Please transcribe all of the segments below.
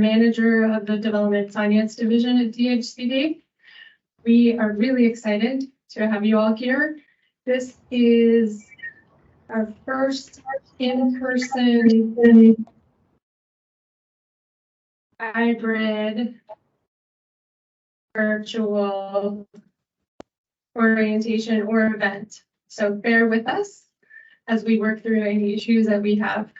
manager of the Development Finance Division at DHCD. We are really excited to have you all here. This is our first in-person hybrid virtual orientation or event. So bear with us as we work through any issues that we have.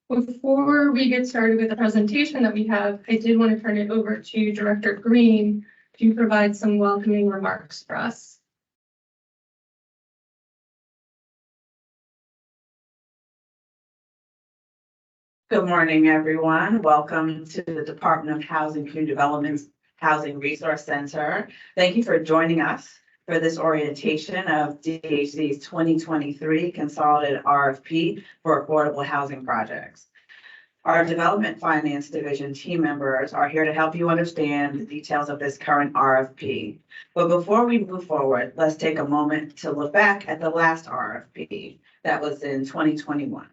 Before we get started with the presentation that we have, I did want to turn it over to Director Green to provide some welcoming remarks for us. Good morning, everyone. Welcome to the Department of Housing Community Development's Housing Resource Center. Thank you for joining us for this orientation of DHCD's 2023 Consolidated RFP for affordable housing projects. Our Development Finance Division team members are here to help you understand the details of this current RFP. But before we move forward, let's take a moment to look back at the last RFP that was in 2021.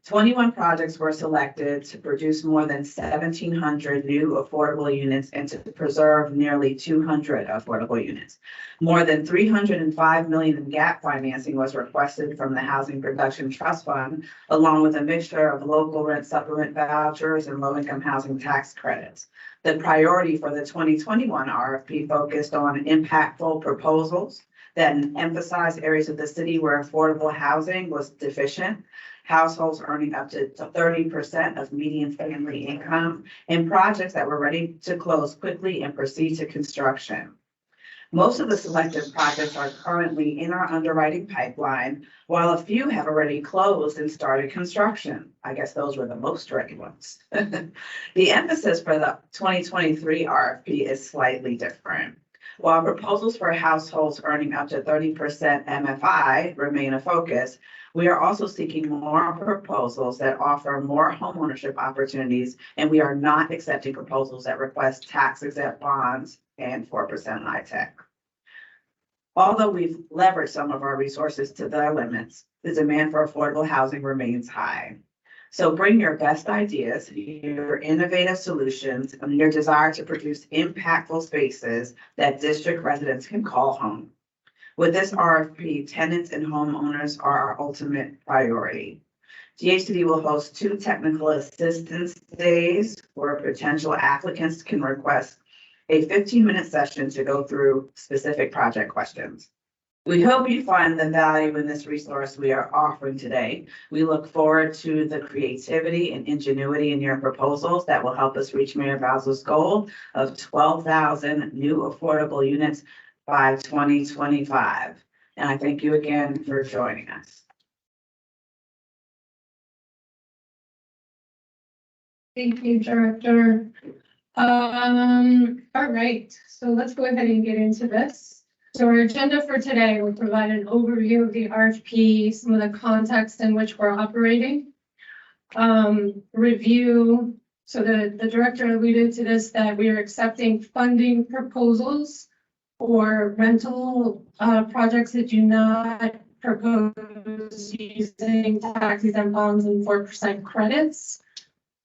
21 projects were selected to produce more than 1,700 new affordable units and to preserve nearly 200 affordable units. More than $305 million in gap financing was requested from the Housing Production Trust Fund, along with a mixture of local rent supplement vouchers and low-income housing tax credits. The priority for the 2021 RFP focused on impactful proposals that emphasized areas of the city where affordable housing was deficient, households earning up to 30% of median family income, and projects that were ready to close quickly and proceed to construction. Most of the selected projects are currently in our underwriting pipeline, while a few have already closed and started construction. I guess those were the most ready ones. The emphasis for the 2023 RFP is slightly different. While proposals for households earning up to 30% MFI remain a focus, we are also seeking more proposals that offer more homeownership opportunities, and we are not accepting proposals that request tax-exempt bonds and 4% LIHTC. Although we've leveraged some of our resources to their limits, the demand for affordable housing remains high. So bring your best ideas, your innovative solutions, and your desire to produce impactful spaces that district residents can call home. With this RFP, tenants and homeowners are our ultimate priority. DHCD will host 2 technical assistance days where potential applicants can request a 15-minute session to go through specific project questions. We hope you find the value in this resource we are offering today. We look forward to the creativity and ingenuity in your proposals that will help us reach Mayor Bowser's goal of 12,000 new affordable units by 2025. And I thank you again for joining us. Thank you, Director. All right, so let's go ahead and get into this. So our agenda for today will provide an overview of the RFP, some of the context in which we're operating, review. So the director alluded to this, that we are accepting funding proposals for rental projects that do not propose using tax-exempt bonds and 4% credits.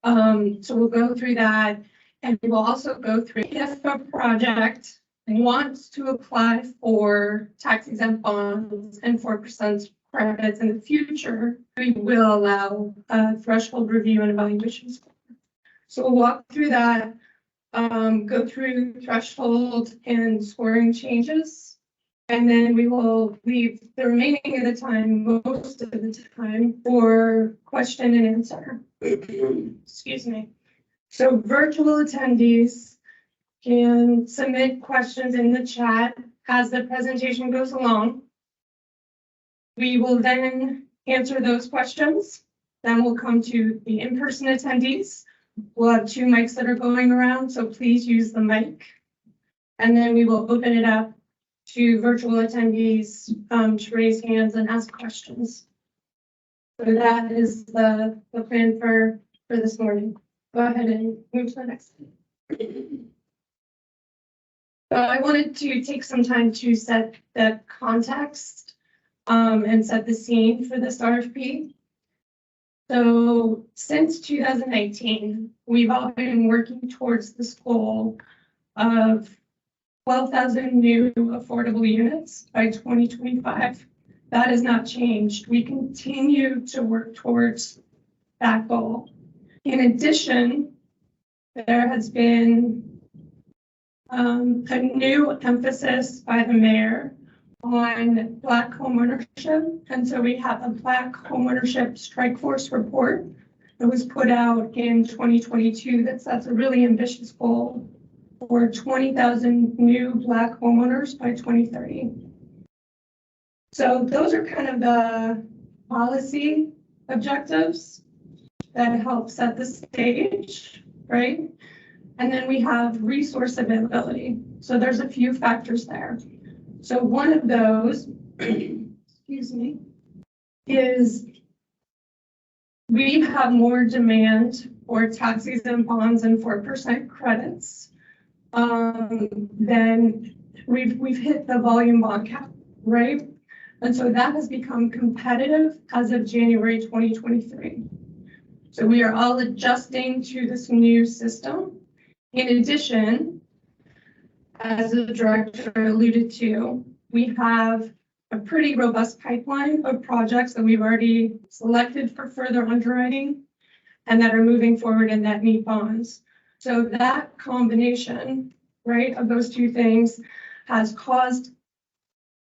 So we'll go through that, and we will also go through if a project wants to apply for tax-exempt bonds and 4% credits in the future, we will allow threshold review and evaluation score. So we'll walk through that, go through threshold and scoring changes, and then we will leave the remaining of the time, most of the time, for question and answer. Excuse me. So virtual attendees can submit questions in the chat as the presentation goes along. We will then answer those questions. Then we'll come to the in-person attendees. We'll have 2 mics that are going around, so please use the mic. And then we will open it up to virtual attendees to raise hands and ask questions. So that is the plan for this morning. Go ahead and move to the next slide. So I wanted to take some time to set the context and set the scene for this RFP. So since 2019, we've all been working towards this goal of 12,000 new affordable units by 2025. That has not changed. We continue to work towards that goal. In addition, there has been a new emphasis by the mayor on Black homeownership. And so we have a Black homeownership strike force report that was put out in 2022 that sets a really ambitious goal for 20,000 new Black homeowners by 2030. So those are kind of the policy objectives that help set the stage, right? And then we have resource availability. So there's a few factors there. So one of those, excuse me, is we have more demand for tax exempt bonds and 4% credits than we've hit the volume bond cap, right? And so that has become competitive as of January 2023. So we are all adjusting to this new system. In addition, as the director alluded to, we have a pretty robust pipeline of projects that we've already selected for further underwriting and that are moving forward in that need bonds. So that combination, right, of those two things has caused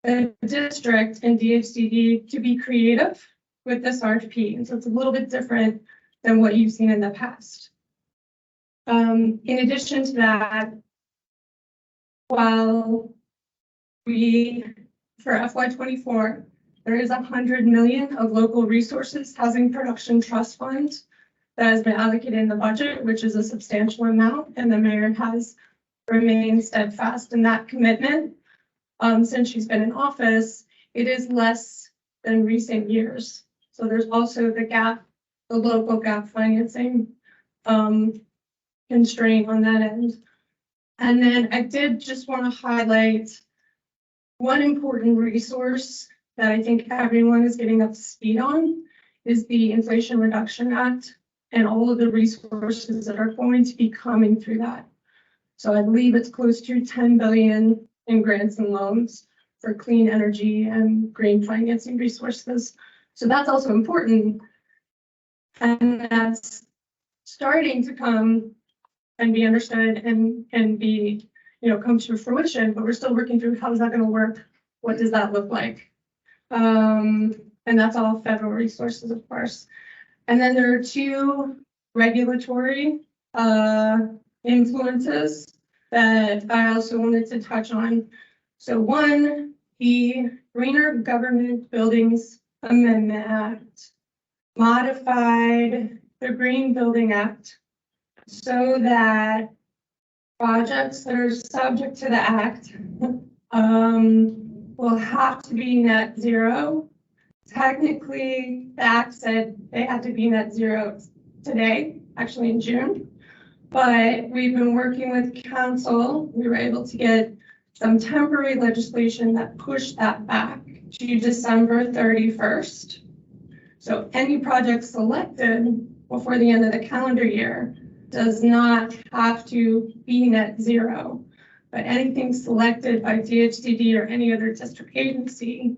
the district and DHCD to be creative with this RFP. And so it's a little bit different than what you've seen in the past. In addition to that, while we, for FY24, there is 100 million of local resources housing production trust fund that has been allocated in the budget, which is a substantial amount, and the mayor has remained steadfast in that commitment. Since she's been in office, it is less than recent years. So there's also the gap, the local gap financing constraint on that end. And then I did just want to highlight one important resource that I think everyone is getting up to speed on is the Inflation Reduction Act and all of the resources that are going to be coming through that. So I believe it's close to 10 billion in grants and loans for clean energy and green financing resources. So that's also important. And that's starting to come and be understood and be, come to fruition, but we're still working through how is that going to work? What does that look like? And that's all federal resources, of course. And then there are two regulatory influences that I also wanted to touch on. So one, the Greener Government Buildings Amendment Act modified the Green Building Act so that projects that are subject to the act will have to be net zero. Technically, the act said they had to be net zero today, actually in June. But we've been working with council. We were able to get some temporary legislation that pushed that back to December 31st. So any project selected before the end of the calendar year does not have to be net zero, but anything selected by DHCD or any other district agency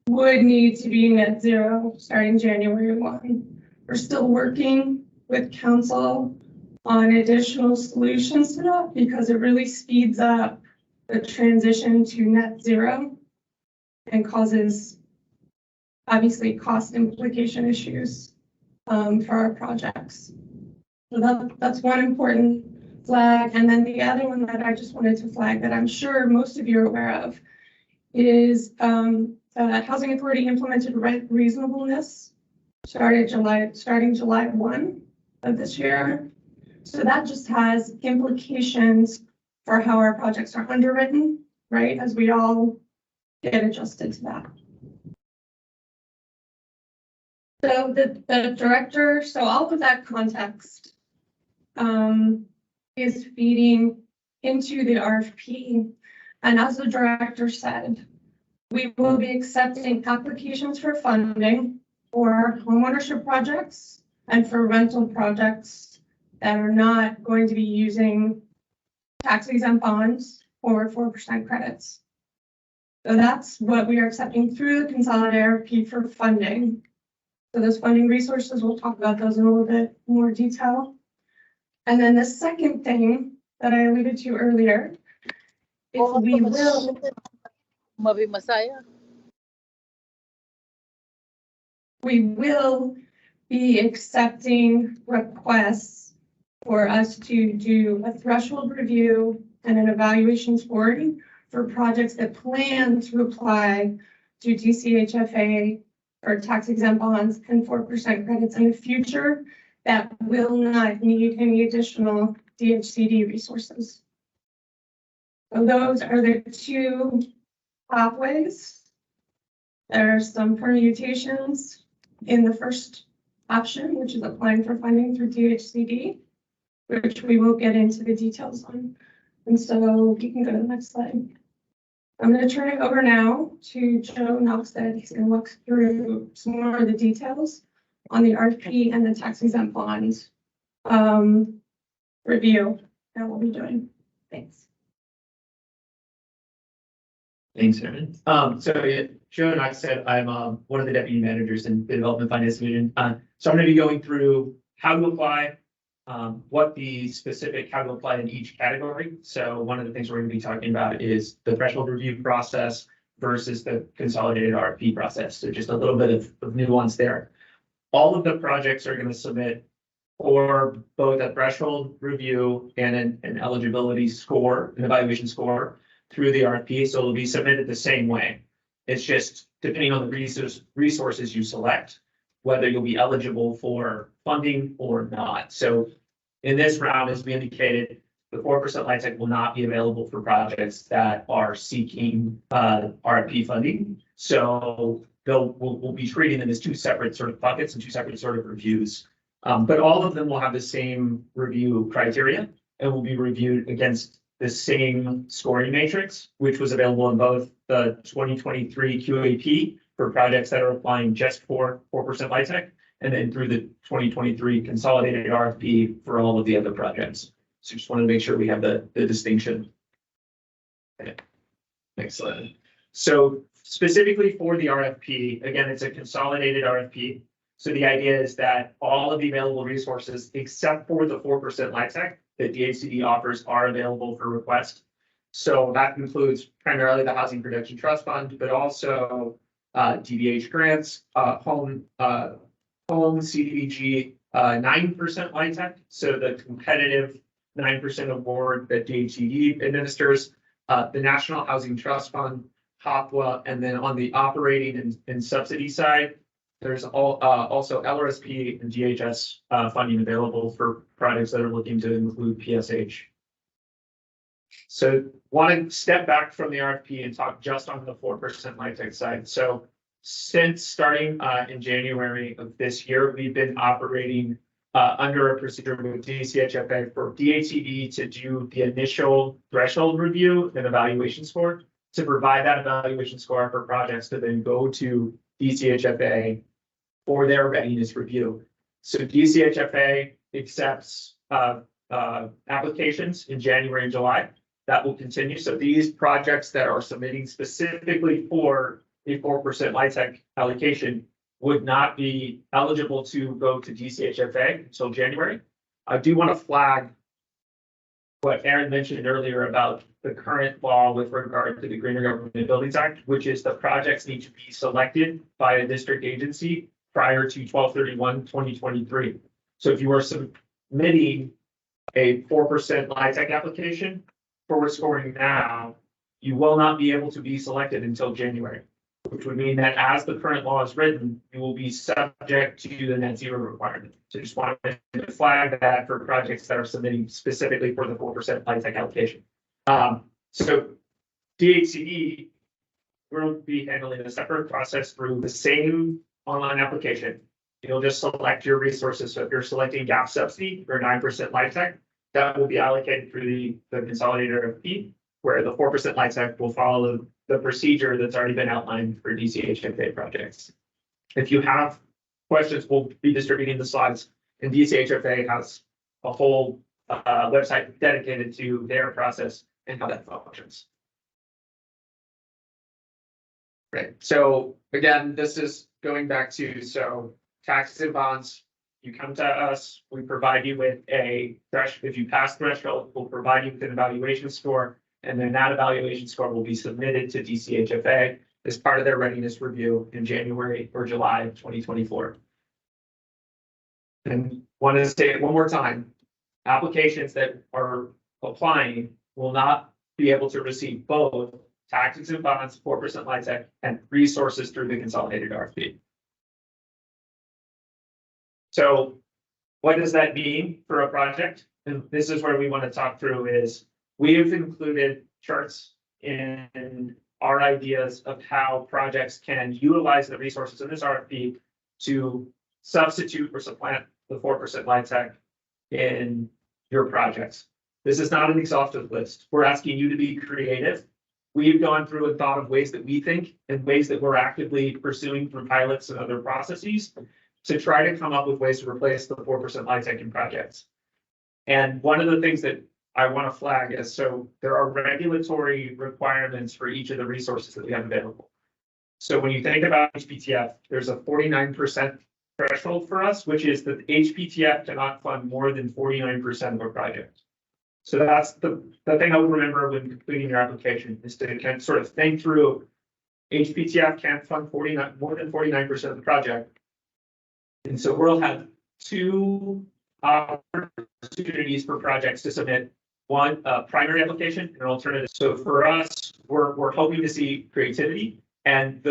would need to be net zero starting January 1. We're still working with council on additional solutions to that because it really speeds up the transition to net zero and causes obviously cost implication issues for our projects. So that's one important flag. And then the other one that I just wanted to flag that I'm sure most of you are aware of is Housing Authority implemented rent reasonableness starting July 1 of this year. So that just has implications for how our projects are underwritten, right? As we all get adjusted to that. So the director, so all of that context is feeding into the RFP. And as the director said, we will be accepting applications for funding for homeownership projects and for rental projects that are not going to be using tax exempt bonds or 4% credits. So that's what we are accepting through the consolidated RFP for funding. So those funding resources, we'll talk about those in a little bit more detail. And then the second thing that I alluded to earlier is we will be accepting requests for us to do a threshold review and an evaluation scoring for projects that plan to apply to DCHFA or tax exempt bonds and 4% credits in the future that will not need any additional DHCD resources. So those are the two pathways. There are some permutations in the first option, which is applying for funding through DHCD, which we will get into the details on. And so you can go to the next slide. I'm going to turn it over now to Joe Knoxted. He's going to walk through some more of the details on the RFP and the tax exempt bonds review that we'll be doing. Thanks. Thanks, Erin. So Joe Knoxted, I'm one of the deputy managers in the Development Finance Division. So I'm going to be going through how to apply, what the specific how to apply in each category. So one of the things we're going to be talking about is the threshold review process versus the consolidated RFP process. So just a little bit of nuance there. All of the projects are going to submit for both a threshold review and an eligibility score, an evaluation score through the RFP. So it'll be submitted the same way. It's just depending on the resources you select, whether you'll be eligible for funding or not. So in this round, as we indicated, the 4% LIHTC will not be available for projects that are seeking RFP funding. So we'll be treating them as two separate sort of buckets and two separate sort of reviews. But all of them will have the same review criteria and will be reviewed against the same scoring matrix, which was available in both the 2023 QAP for projects that are applying just for 4% LIHTC, and then through the 2023 consolidated RFP for all of the other projects. So just wanted to make sure we have the distinction. Okay. Next slide. So specifically for the RFP, again, it's a consolidated RFP. So the idea is that all of the available resources, except for the 4% LIHTC that DHCD offers, are available for request. So that includes primarily the Housing Production Trust Fund, but also DBH grants, home CDBG, 9% LIHTC. So the competitive 9% award that DHCD administers, the National Housing Trust Fund, HOPWA, and then on the operating and subsidy side, there's also LRSP and DHS funding available for projects that are looking to include PSH. So want to step back from the RFP and talk just on the 4% LIHTC side. So since starting in January of this year, we've been operating under a procedure with DCHFA for DHCD to do the initial threshold review and evaluation score, to provide that evaluation score for projects to then go to DCHFA for their readiness review. So DCHFA accepts applications in January and July. That will continue. So these projects that are submitting specifically for a 4% LIHTC allocation would not be eligible to go to DCHFA until January. I do want to flag what Erin mentioned earlier about the current law with regard to the Greener Government Buildings Act, which is the projects need to be selected by a district agency prior to 12/31/2023. So if you are submitting a 4% LIHTC application for scoring now, you will not be able to be selected until January, which would mean that as the current law is written, you will be subject to the net zero requirement. So just wanted to flag that for projects that are submitting specifically for the 4% LIHTC allocation. So DHCD will be handling a separate process through the same online application. You'll just select your resources. So if you're selecting gap subsidy for 9% LIHTC, that will be allocated through the consolidated RFP, where the 4% LIHTC will follow the procedure that's already been outlined for DCHFA projects. If you have questions, we'll be distributing the slides And DCHFA has a whole website dedicated to their process and how that functions. Right, so again, this is going back to, so taxes and bonds, you come to us, we provide you with a if you pass threshold, we'll provide you with an evaluation score, and then that evaluation score will be submitted to DCHFA as part of their readiness review in January or July of 2024. And want to say it one more time, applications that are applying will not be able to receive both taxes and bonds, 4% LIHTC, and resources through the consolidated RFP. So what does that mean for a project? And this is where we want to talk through is we have included charts in our ideas of how projects can utilize the resources in this RFP to substitute or supplant the 4% LIHTC in your projects. This is not an exhaustive list. We're asking you to be creative. We've gone through and thought of ways that we think and ways that we're actively pursuing through pilots and other processes to try to come up with ways to replace the 4% LIHTC in projects. And one of the things that I want to flag is, so there are regulatory requirements for each of the resources that we have available. So when you think about HPTF, there's a 49% threshold for us, which is that HPTF cannot fund more than 49% of a project. So that's the thing I would remember when completing your application is to kind of sort of think through HPTF can't fund more than 49% of the project. And so we'll have two opportunities for projects to submit, one primary application and an alternative. So for us, we're hoping to see creativity and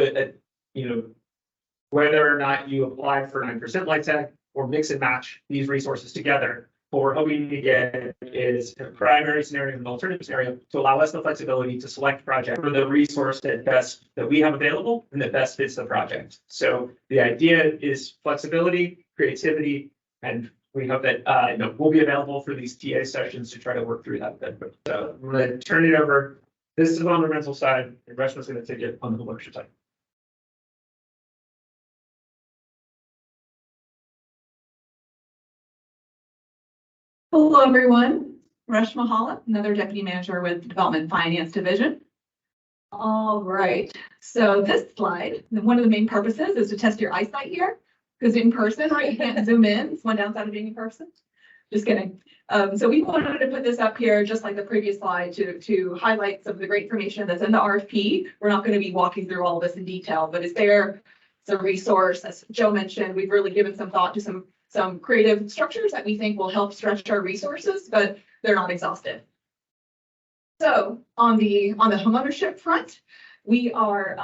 whether or not you apply for 9% LIHTC or mix and match these resources together. What we're hoping to get is a primary scenario and an alternative scenario to allow us the flexibility to select project for the resource that we have available and that best fits the project. So the idea is flexibility, creativity, and we hope that we'll be available for these TA sessions to try to work through that. So I'm going to turn it over. This is on the rental side, and Reshma's going to take it on the homeownership side. Hello, everyone. Reshma Holla, another deputy manager with the Development Finance Division. All right, so this slide, one of the main purposes is to test your eyesight here, because in person, right, you can't zoom in. It's one downside of being in person. Just kidding. So we wanted to put this up here, just like the previous slide, to highlight some of the great information that's in the RFP. We're not going to be walking through all of this in detail, but it's there. It's a resource. As Joe mentioned, we've really given some thought to some creative structures that we think will help stretch our resources, but they're not exhaustive. So on the homeownership front, we are,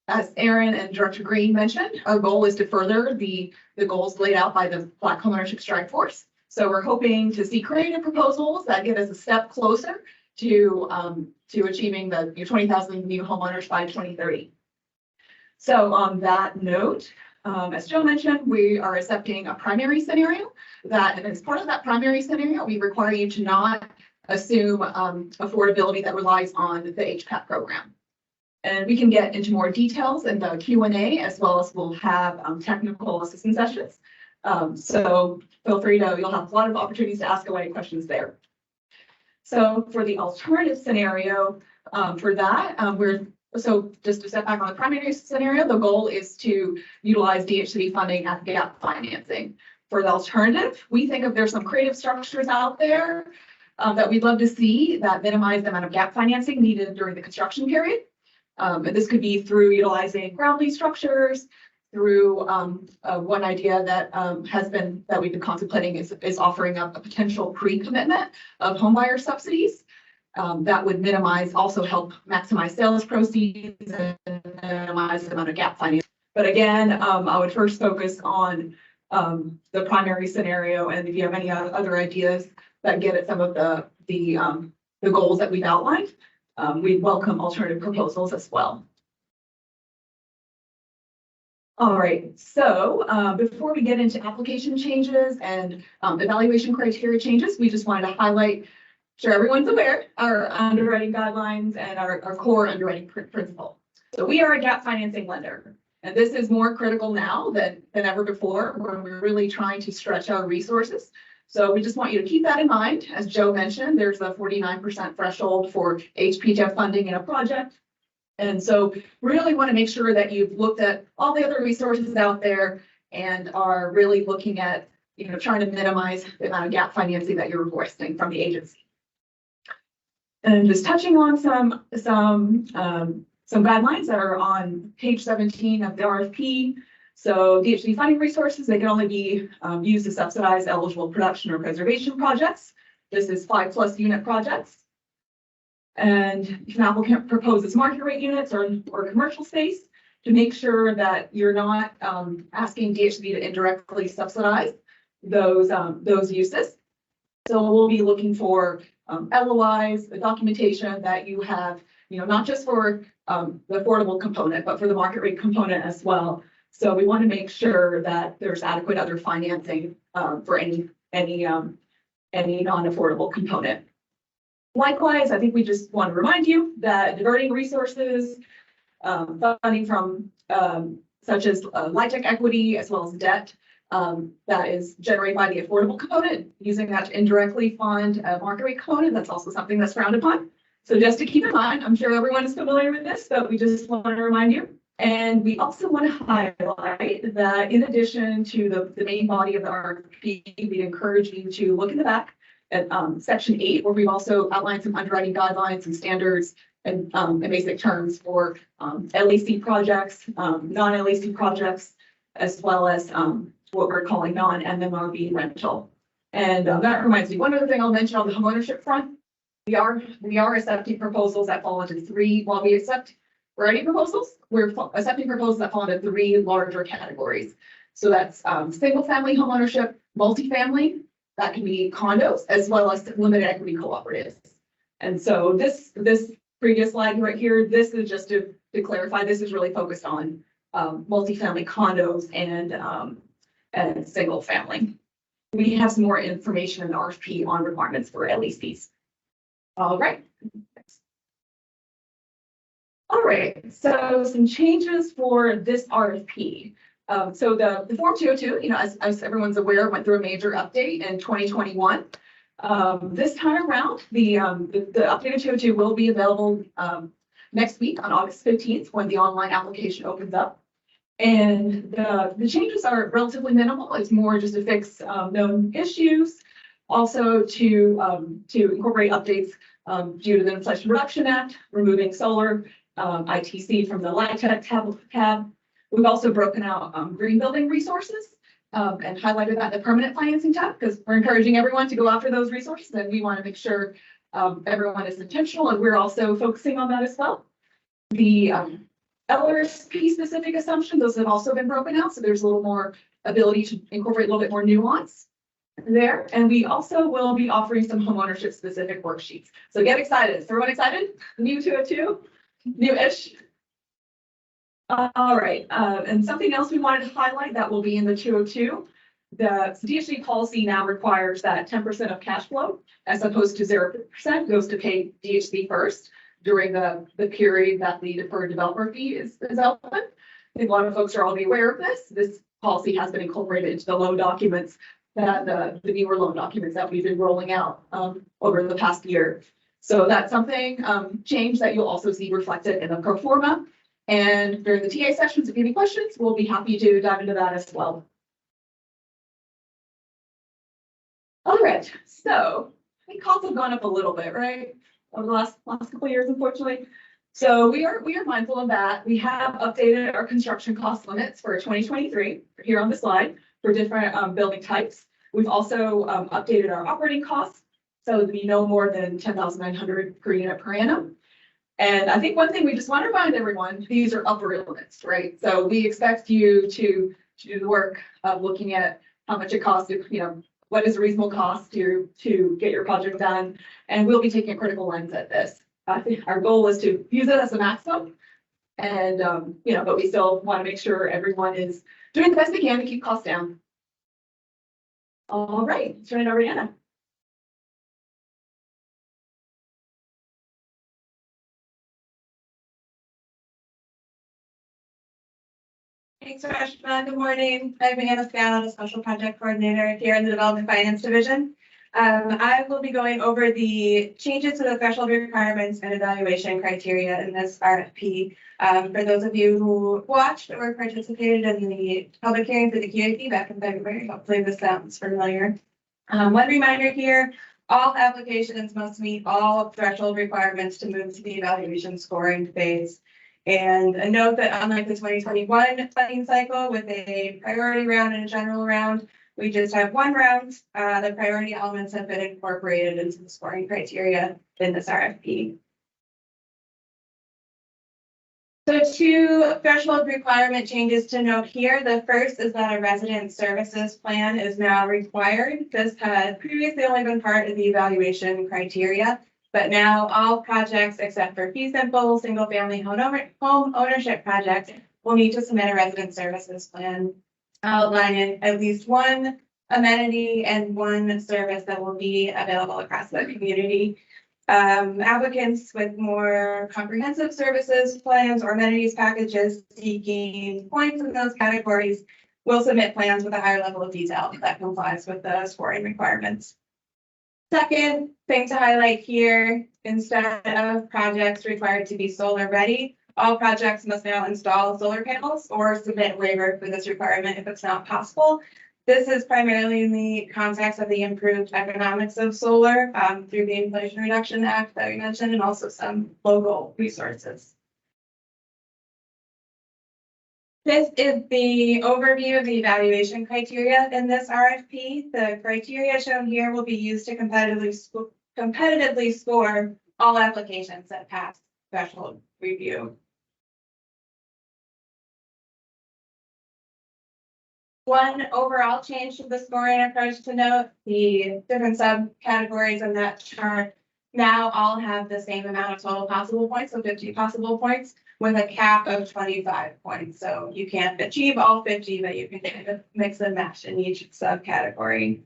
as Aaron and Director Green mentioned, our goal is to further the goals laid out by the Black Homeownership Strike Force. So we're hoping to see creative proposals that get us a step closer to achieving the 20,000 new homeowners by 2030. So on that note, as Joe mentioned, we are accepting a primary scenario and as part of that primary scenario, we require you to not assume affordability that relies on the HPAP program. And we can get into more details in the Q&A, as well as we'll have technical assistance sessions. So feel free you'll have a lot of opportunities to ask away questions there. So for the alternative scenario, for that, so just to step back on the primary scenario, the goal is to utilize DHCD funding at gap financing. For the alternative, we think there's some creative structures out there that we'd love to see that minimize the amount of gap financing needed during the construction period. And this could be through utilizing ground lease structures, through one idea that we've been contemplating is offering up a potential pre-commitment of homebuyer subsidies. That would also help maximize sales proceeds and minimize the amount of gap financing. But again, I would first focus on the primary scenario, and if you have any other ideas that get at some of the goals that we've outlined, we welcome alternative proposals as well. All right, so before we get into application changes and evaluation criteria changes, we just wanted to highlight, sure everyone's aware, our underwriting guidelines and our core underwriting principle. So we are a gap financing lender. And this is more critical now than ever before, when we're really trying to stretch our resources. So we just want you to keep that in mind. As Joe mentioned, there's a 49% threshold for HPTF funding in a project. And so really want to make sure that you've looked at all the other resources out there and are really looking at, trying to minimize the amount of gap financing that you're requesting from the agency. And just touching on some guidelines that are on page 17 of the RFP. So DHCD funding resources, they can only be used to subsidize eligible production or preservation projects. This is 5+ unit projects. And if an applicant proposes market rate units or commercial space, to make sure that you're not asking DHCD to indirectly subsidize those uses. So we'll be looking for LOIs, the documentation that you have, not just for the affordable component, but for the market rate component as well. So we want to make sure that there's adequate other financing for any non-affordable component. Likewise, I think we just want to remind you that diverting resources, funding from such as LIHTC equity as well as debt that is generated by the affordable component, using that to indirectly fund a market rate component, that's also something that's frowned upon. So just to keep in mind, I'm sure everyone is familiar with this, but we just want to remind you. And we also want to highlight that in addition to the main body of the RFP, we encourage you to look in the back at section 8, where we've also outlined some underwriting guidelines and standards and basic terms for LEC projects, non-LEC projects, as well as what we're calling non-MMRV rental. And that reminds me, one other thing I'll mention on the homeownership front, we are accepting proposals that fall into 3, while we accept variety proposals, we're accepting proposals that fall into 3 larger categories. So that's single family homeownership, multifamily, that can be condos, as well as limited equity cooperatives. And so this previous slide right here, this is just to clarify, this is really focused on multifamily condos and single family. We have some more information in the RFP on requirements for LECs. All right. All right, so some changes for this RFP. So the Form 202, as everyone's aware, went through a major update in 2021. This time around, the updated 202 will be available next week on August 15th when the online application opens up. And the changes are relatively minimal. It's more just to fix known issues, also to incorporate updates due to the Inflation Reduction Act, removing solar ITC from the LIHTC tab. We've also broken out green building resources and highlighted that in the permanent financing tab, because we're encouraging everyone to go after those resources, and we want to make sure everyone is intentional, and we're also focusing on that as well. The LRP specific assumptions, those have also been broken out, so there's a little more ability to incorporate a little bit more nuance there. And we also will be offering some homeownership specific worksheets. So get excited. Is everyone excited? New 202, new-ish. All right, and something else we wanted to highlight that will be in the 202. The DHCD policy now requires that 10% of cash flow, as opposed to 0%, goes to pay DHCD first during the period that the deferred developer fee is open. I think a lot of folks are already aware of this. This policy has been incorporated into the loan documents, that the newer loan documents that we've been rolling out over the past year. So that's something change that you'll also see reflected in the pro forma. And during the TA sessions, if you have any questions, we'll be happy to dive into that as well. All right, so I think costs have gone up a little bit, right? Over the last couple of years, unfortunately. So we are mindful of that. We have updated our construction cost limits for 2023 here on the slide for different building types. We've also updated our operating costs, so it'll be no more than $10,900 per unit per annum. And I think one thing we just want to remind everyone, these are upper limits, right? So we expect you to do the work of looking at how much it costs, what is a reasonable cost to get your project done. And we'll be taking a critical lens at this. I think our goal is to use it as a maximum. And, but we still want to make sure everyone is doing the best they can to keep costs down. All right, turn it over to Anna. Thanks, Rashma. Good morning. I'm Anna Scala, the Special Project Coordinator here in the Development Finance Division. I will be going over the changes to the threshold requirements and evaluation criteria in this RFP. For those of you who watched or participated in the public hearing for the QAP back in February, hopefully this sounds familiar. One reminder here, all applications must meet all threshold requirements to move to the evaluation scoring phase. And a note that unlike the 2021 funding cycle with a priority round and a general round, we just have one round. The priority elements have been incorporated into the scoring criteria in this RFP. So two threshold requirement changes to note here. The first is that a resident services plan is now required. This had previously only been part of the evaluation criteria, but now all projects except for fee simple, single family home ownership projects will need to submit a resident services plan outlining at least one amenity and one service that will be available across the community. Applicants with more comprehensive services plans or amenities packages seeking points in those categories will submit plans with a higher level of detail that complies with the scoring requirements. Second thing to highlight here, instead of projects required to be solar ready, all projects must now install solar panels or submit waiver for this requirement if it's not possible. This is primarily in the context of the improved economics of solar through the Inflation Reduction Act that we mentioned, and also some local resources. This is the overview of the evaluation criteria in this RFP. The criteria shown here will be used to competitively score all applications that pass threshold review. One overall change to the scoring approach to note, the different subcategories in that chart now all have the same amount of total possible points, so 50 possible points, with a cap of 25 points. So you can't achieve all 50, but you can kind of mix and match in each subcategory.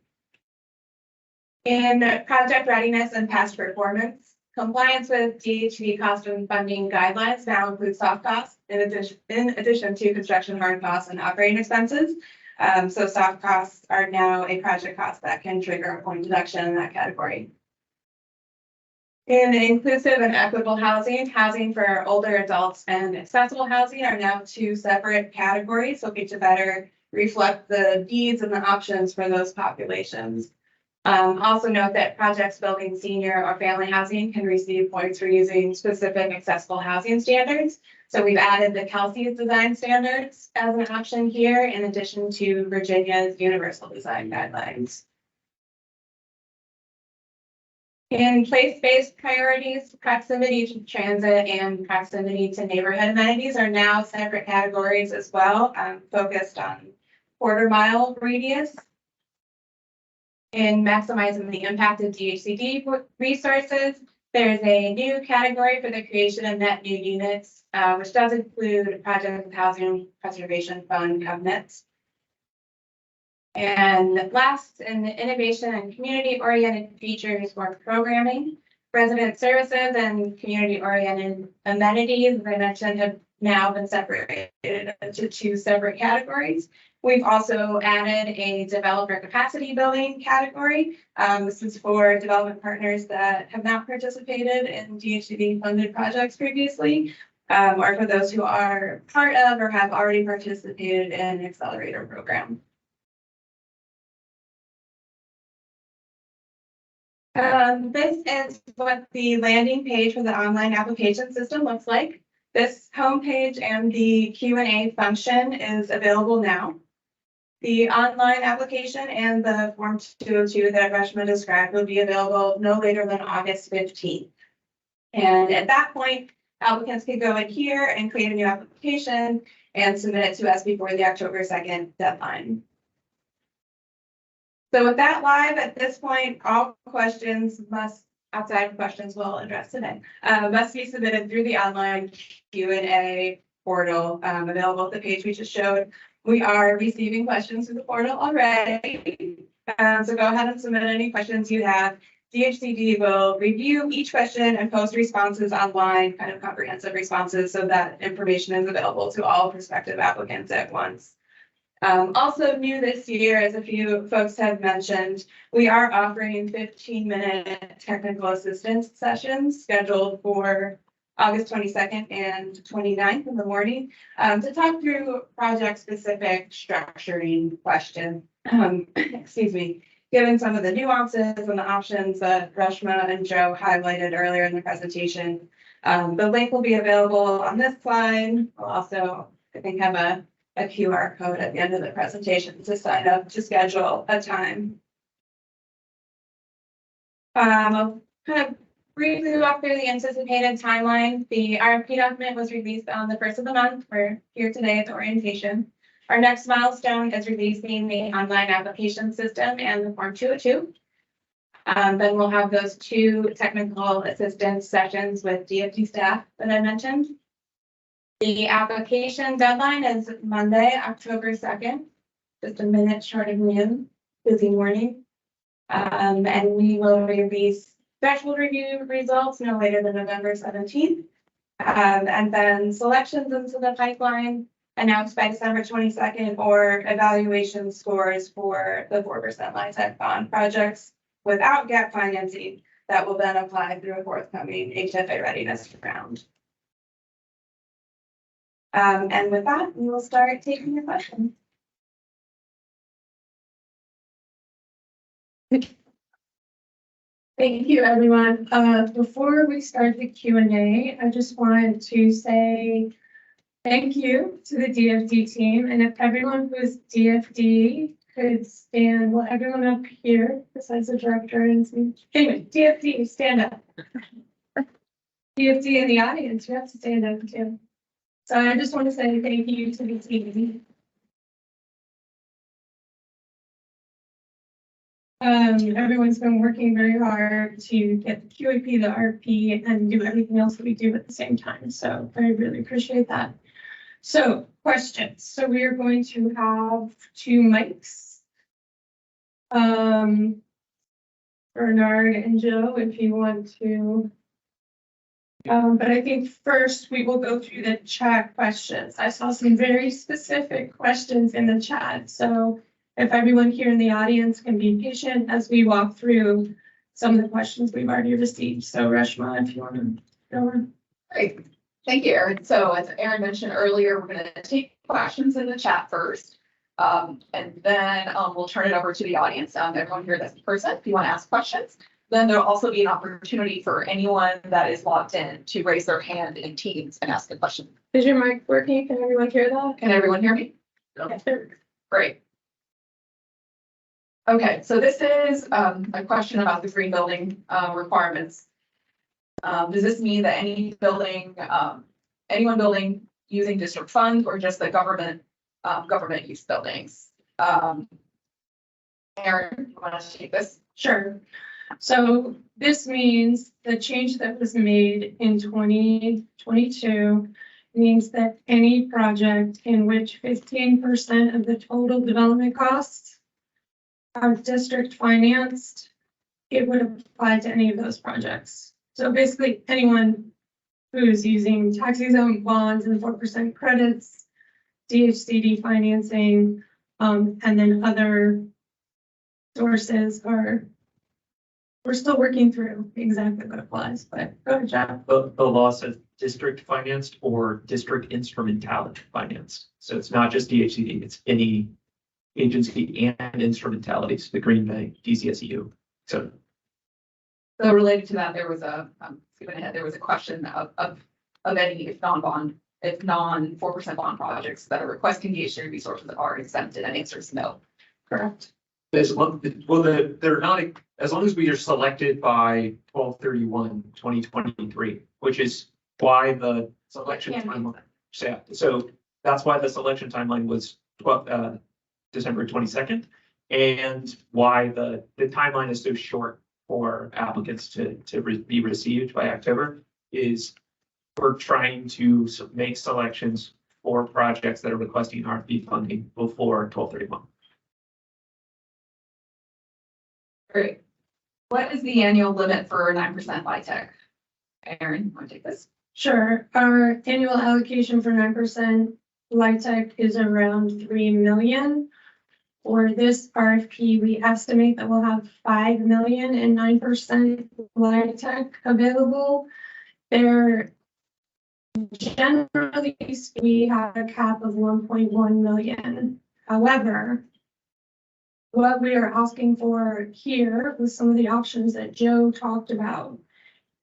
In project readiness and past performance, compliance with DHCD cost and funding guidelines now includes soft costs in addition to construction hard costs and operating expenses. So soft costs are now a project cost that can trigger a point deduction in that category. In inclusive and equitable housing, housing for older adults and accessible housing are now two separate categories, looking to better reflect the needs and the options for those populations. Also note that projects building senior or family housing can receive points for using specific accessible housing standards. So we've added the Kelsey's design standards as an option here, in addition to Virginia's universal design guidelines. In place-based priorities, proximity to transit and proximity to neighborhood amenities are now separate categories as well, focused on quarter-mile radius. In maximizing the impact of DHCD resources, there's a new category for the creation of net new units, which does include project housing preservation fund covenants. And last, in the innovation and community-oriented features for programming, resident services and community-oriented amenities, as I mentioned, have now been separated into two separate categories. We've also added a developer capacity building category. This is for development partners that have not participated in DHCD funded projects previously, or for those who are part of or have already participated in an accelerator program. This is what the landing page for the online application system looks like. This homepage and the Q&A function is available now. The online application and the Form 202 that Rashma described will be available no later than August 15th. And at that point, applicants can go in here and create a new application and submit it to us before the October 2nd deadline. So with that live at this point, all questions outside questions we'll address today, must be submitted through the online Q&A portal available at the page we just showed. We are receiving questions through the portal already. So go ahead and submit any questions you have. DHCD will review each question and post responses online, kind of comprehensive responses, so that information is available to all prospective applicants at once. Also new this year, as a few folks have mentioned, we are offering 15-minute technical assistance sessions scheduled for August 22nd and 29th in the morning to talk through project-specific structuring questions. Excuse me, given some of the nuances and the options that Reshma and Joe highlighted earlier in the presentation. The link will be available on this slide. We'll also, I think, have a QR code at the end of the presentation to sign up to schedule a time. I'll kind of briefly walk through the anticipated timeline. The RFP document was released on the 1st of the month. We're here today at the orientation. Our next milestone is releasing the online application system and the Form 202. Then we'll have those 2 technical assistance sessions with DFT staff that I mentioned. The application deadline is Monday, October 2nd, just a minute short of noon, busy morning. And we will release threshold review results no later than November 17th. And then selections into the pipeline announced by December 22nd, or evaluation scores for the 4% LIHTC bond projects without gap financing that will then apply through a forthcoming HFA readiness round. And with that, we will start taking your questions. Thank you, everyone. Before we start the Q&A, I just wanted to say thank you to the DFD team. And if everyone who is DFD could stand, well, everyone up here besides the director and me. Anyway, DFD, stand up. DFD in the audience, you have to stand up too. So I just want to say thank you to the team. Everyone's been working very hard to get the QAP, the RFP, and do everything else that we do at the same time. So I really appreciate that. So questions. So we are going to have 2 mics. Bernard and Joe, if you want to. But I think first we will go through the chat questions. I saw some very specific questions in the chat. So if everyone here in the audience can be patient as we walk through some of the questions we've already received. So Reshma, if you want to go on. Great. Thank you, Erin. So as Erin mentioned earlier, we're going to take questions in the chat first. And then we'll turn it over to the audience. Everyone here that's in person, if you want to ask questions. Then there'll also be an opportunity for anyone that is logged in to raise their hand in Teams and ask a question. Is your mic working? Can everyone hear that? Can everyone hear me? Yes. Great. Okay, so this is a question about the green building requirements. Does this mean that any building, anyone building using district funds, or just the government use buildings? Erin, you want to take this? Sure. So this means the change that was made in 2022 means that any project in which 15% of the total development costs are district financed, it would apply to any of those projects. So basically anyone who's using tax exempt bonds and 4% credits, DHCD financing, and then other sources we're still working through exactly what applies, but go ahead, Jeff. The law says district financed or district instrumentality financed. So it's not just DHCD, it's any agency and instrumentalities, the Green Bank, DCSU. So related to that, there was skipping ahead, there was a question of any if non 4% bond projects that are requesting DHCD resources are exempted, and answer is no. Correct. They're not, as long as we are selected by 12/31/2023, which is why the selection timeline. So that's why the selection timeline was December 22nd, and why the timeline is so short for applicants to be received by October is we're trying to make selections for projects that are requesting RFP funding before 12/31. Great. What is the annual limit for 9% LIHTC? Erin, you want to take this? Sure, our annual allocation for 9% LIHTC is around 3 million. For this RFP, we estimate that we'll have 5 million and 9% LIHTC available. There, generally, we have a cap of 1.1 million. However, what we are asking for here with some of the options that Joe talked about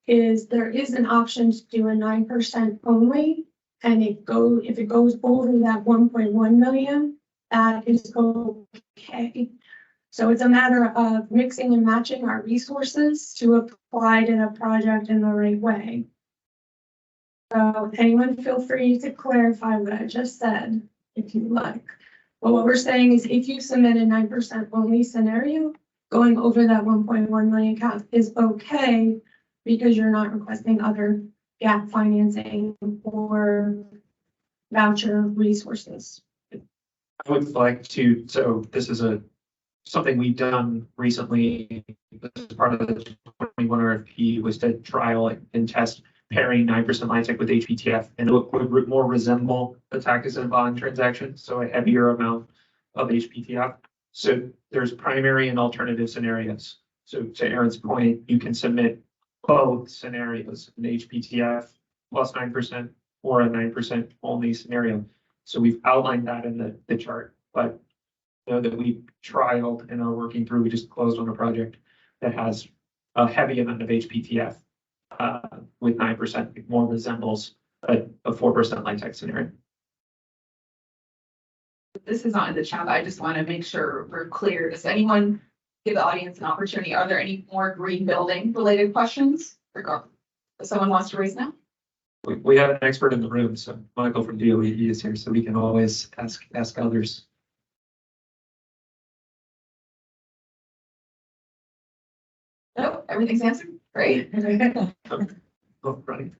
is there is an option to do a 9% only. And if it goes over that 1.1 million, that is okay. So it's a matter of mixing and matching our resources to apply to the project in the right way. So anyone feel free to clarify what I just said, if you like. But what we're saying is if you submit a 9% only scenario, going over that 1.1 million cap is okay because you're not requesting other gap financing or voucher resources. I would like to, so this is something we've done recently as part of the 21 RFP was to trial and test pairing 9% LIHTC with HPTF, and it would more resemble a tax and bond transaction, so a heavier amount of HPTF. So there's primary and alternative scenarios. So to Erin's point, you can submit both scenarios, an HPTF plus 9% or a 9% only scenario. So we've outlined that in the chart, but you know that we trialed and are working through, we just closed on a project that has a heavy amount of HPTF with 9%, it more resembles a 4% LIHTC scenario. This is not in the chat. I just want to make sure we're clear. Does anyone give the audience an opportunity? Are there any more green building related questions? Regardless, if someone wants to raise now. We have an expert in the room, so Michael from DOE is here, so we can always ask others. No, everything's answered. Great. Oh, running.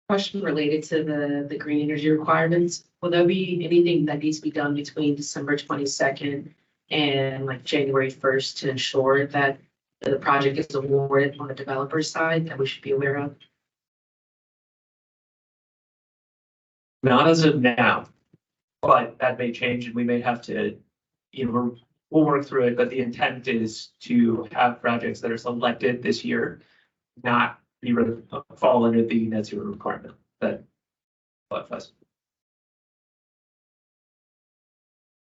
Question related to the green energy requirements. Will there be anything that needs to be done between December 22nd and like January 1st to ensure that the project is awarded on the developer side that we should be aware of? Not as of now, but that may change and we may have to, you know, we'll work through it, but the intent is to have projects that are selected this year not be fall under the net zero requirement that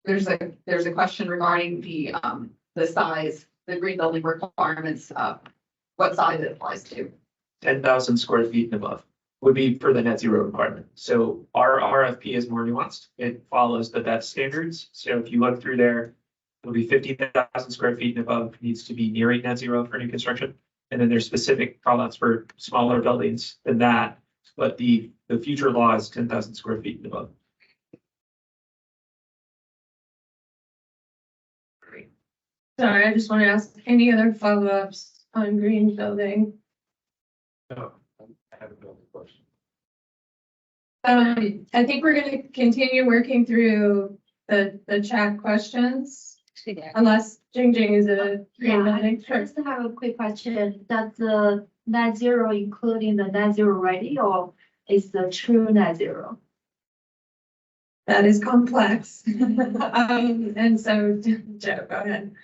There's a question regarding the size, the green building requirements, what size it applies to. 10,000 square feet and above would be for the net zero requirement. So our RFP is more nuanced. It follows the BET standards. So if you look through there, it'll be 50,000 square feet and above needs to be nearing net zero for new construction. And then there's specific callouts for smaller buildings than that. But the future law is 10,000 square feet and above. Sorry, I just want to ask any other follow-ups on green building. No, I have a building question. I think we're going to continue working through the chat questions, unless Jing is a green building. I Sure. just have a quick question. Does the net zero including the net zero ready or is the true net zero? That is complex. And so, Joe, go ahead.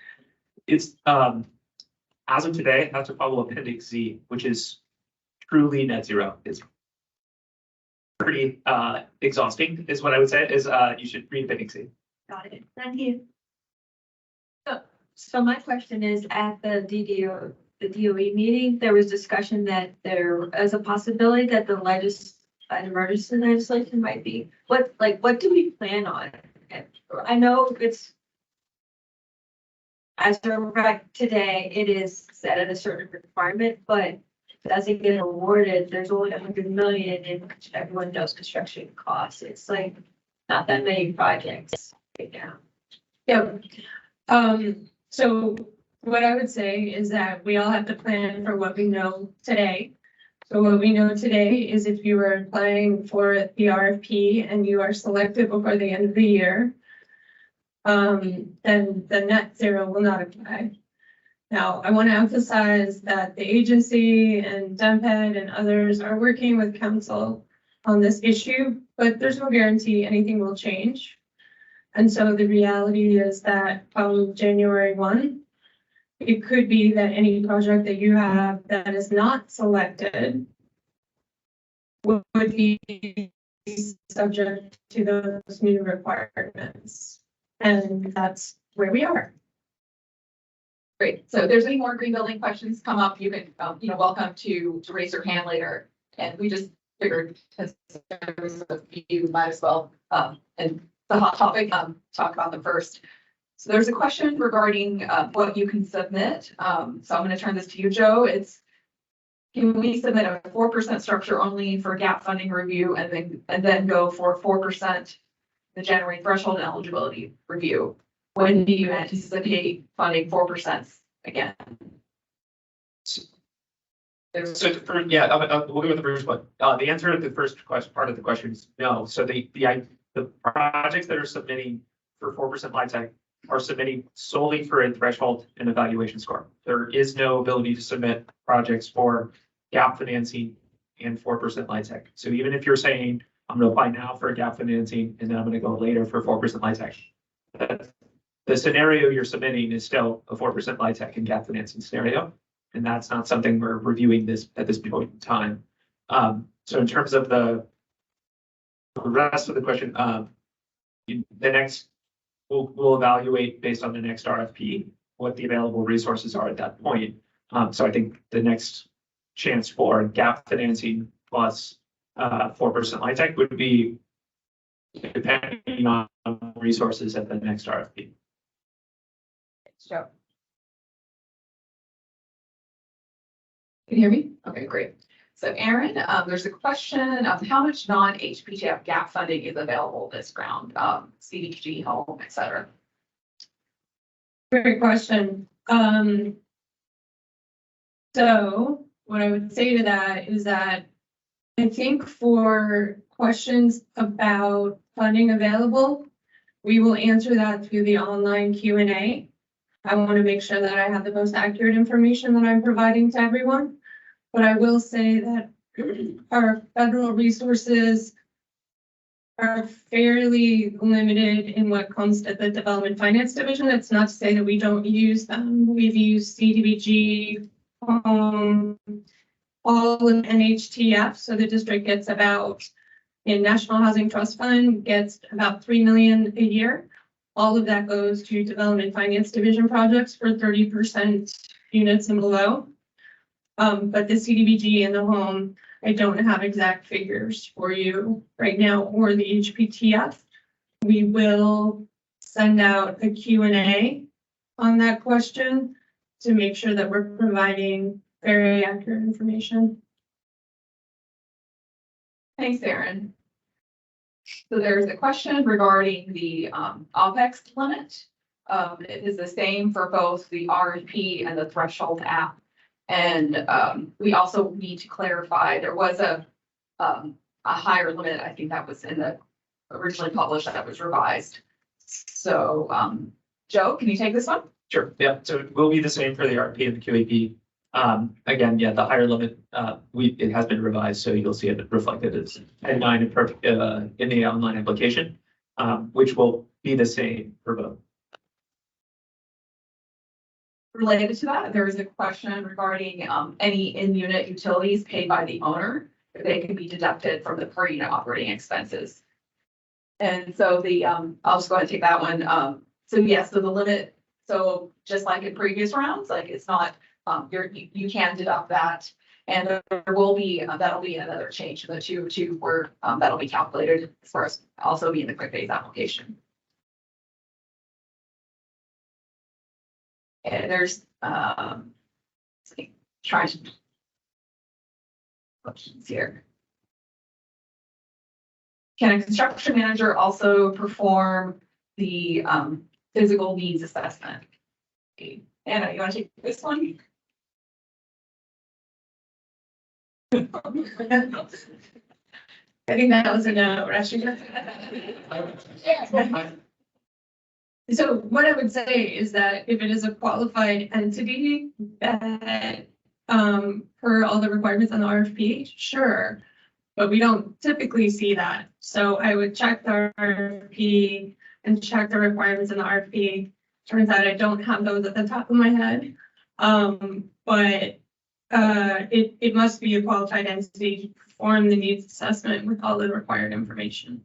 It's as of today, I have to follow Appendix Z, which is truly net zero. It's pretty exhausting, is what I would say. Is you should read Appendix Z. Got it. Thank you. So my question is, at the DOE meeting, there was discussion that there is a possibility that an emergency legislation might be. What do we plan on? I know it's, as of right today, it is set at a certain requirement, but as it get awarded, there's only 100 million and everyone knows construction costs. It's like not that many projects right now. Yeah. So what I would say is that we all have to plan for what we know today. So what we know today is if you are applying for the RFP and you are selected before the end of the year, then the net zero will not apply. Now, I want to emphasize that the agency and DEMPED and others are working with council on this issue, but there's no guarantee anything will change. And so the reality is that probably January 1, it could be that any project that you have that is not selected would be subject to those new requirements. And that's where we are. Great. So if there's any more green building questions come up, you can, welcome to raise your hand later. And we just figured, as you might as well, and the hot topic, talk about them first. So there's a question regarding what you can submit. So I'm going to turn this to you, Joe. It's, can we submit a 4% structure only for gap funding review and then go for 4% the January threshold and eligibility review? When do you anticipate funding 4% again? So we'll go with the first one. The answer to the first question, part of the question is no. So the projects that are submitting for 4% LIHTC are submitting solely for a threshold and evaluation score. There is no ability to submit projects for gap financing and 4% LIHTC. So even if you're saying, I'm going to apply now for a gap financing and then I'm going to go later for 4% LIHTC, the scenario you're submitting is still a 4% LIHTC and gap financing scenario. And that's not something we're reviewing this at this point in time. So in terms of the rest of the question, the next, we'll evaluate based on the next RFP, what the available resources are at that point. So I think the next chance for gap financing plus 4% LIHTC would be depending on resources at the next RFP. Joe. Can you hear me? Okay, great. So Aaron, there's a question of how much non-HPTF gap funding is available this round, CDBG, home, et cetera. Great question. So what I would say to that is that I think for questions about funding available, we will answer that through the online Q&A. I want to make sure that I have the most accurate information that I'm providing to everyone. But I will say that our federal resources are fairly limited in what comes to the Development Finance Division. It's not to say that we don't use them. We've used CDBG, all of NHTF. So the district gets about, in National Housing Trust Fund, gets about $3 million a year. All of that goes to Development Finance Division projects for 30% units and below. But the CDBG and the home, I don't have exact figures for you right now, or the HPTF. We will send out a Q&A on that question to make sure that we're providing very accurate information. Thanks, Aaron. So there's a question regarding the OPEX limit. It is the same for both the RFP and the threshold app. And we also need to clarify, there was a higher limit. I think that was in the originally published, that was revised. So Joe, can you take this one? Sure. Yeah. So it will be the same for the RFP and the QAP. Again, yeah, the higher limit, it has been revised, so you'll see it reflected as at 9 in the online application, which will be the same for both. Related to that, there is a question regarding any in-unit utilities paid by the owner. They can be deducted from the per unit operating expenses. And so I'll just go ahead and take that one. So yes, so the limit, so just like in previous rounds, like it's not, you can deduct that. And there will be, that'll be another change to the two where that'll be calculated as far as also be in the quick phase application. And there's trying to questions here. Can a construction manager also perform the physical needs assessment? Anna, you want to take this one? I think that was a no, Rashida. So what I would say is that if it is a qualified entity that, per all the requirements on the RFP, sure. But we don't typically see that. So I would check the RFP and check the requirements in the RFP. Turns out I don't have those at the top of my head. But it must be a qualified entity to perform the needs assessment with all the required information.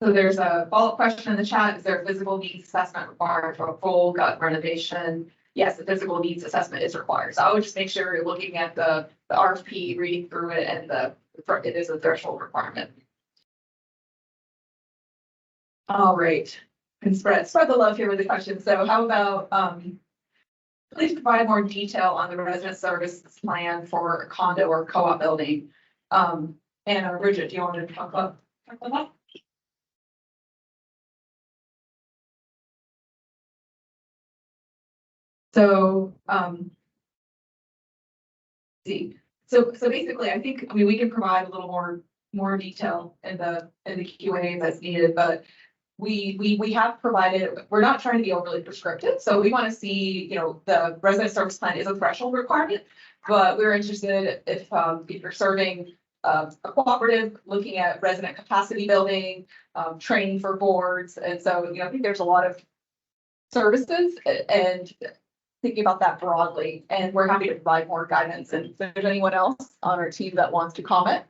So there's a follow-up question in the chat. Is there a physical needs assessment required for a full gut renovation? Yes, the physical needs assessment is required. So I would just make sure you're looking at the RFP, reading through it, and it is a threshold requirement. All right, and spread the love here with the question. So how about please provide more detail on the resident services plan for a condo or co-op building. And Bridget, do you want to talk about that? So, so basically, I think, we can provide a little more detail in the QA that's needed, but we have provided, we're not trying to be overly prescriptive. So we want to see, the resident service plan is a threshold requirement, but we're interested if you're serving a cooperative, looking at resident capacity building, training for boards. And so, I think there's a lot of services and thinking about that broadly, and we're happy to provide more guidance. And if there's anyone else on our team that wants to comment.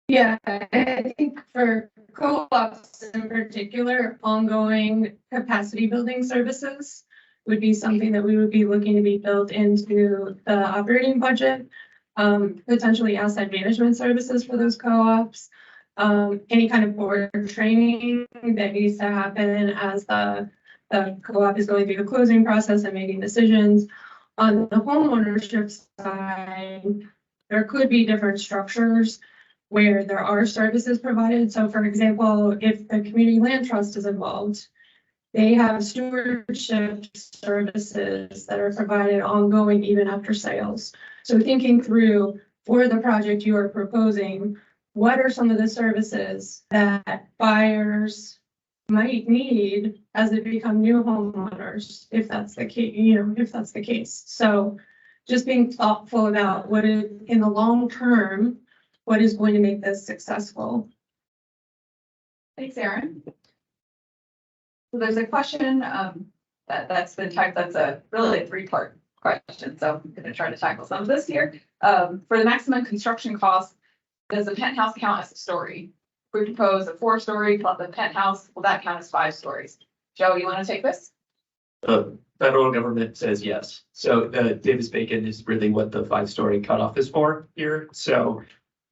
Yeah, I think for co-ops in particular, ongoing capacity building services would be something that we would be looking to be built into the operating budget. Potentially asset management services for those co-ops. Any kind of board training that needs to happen as the co-op is going through the closing process and making decisions. On the homeownership side, there could be different structures where there are services provided. So for example, if the community land trust is involved, they have stewardship services that are provided ongoing even after sales. So thinking through for the project you are proposing, what are some of the services that buyers might need as they become new homeowners, if that's the case, if that's the case. So just being thoughtful about what is in the long term, what is going to make this successful. Thanks, Erin. So there's a question that's been typed. That's really a three-part question. So I'm going to try to tackle some of this here. For the maximum construction cost, does the penthouse count as a story? We propose a 4-story plus a penthouse. Will that count as 5 stories? Joe, you want to take this? The federal government says yes. So Davis-Bacon is really what the 5-story cutoff is for here. So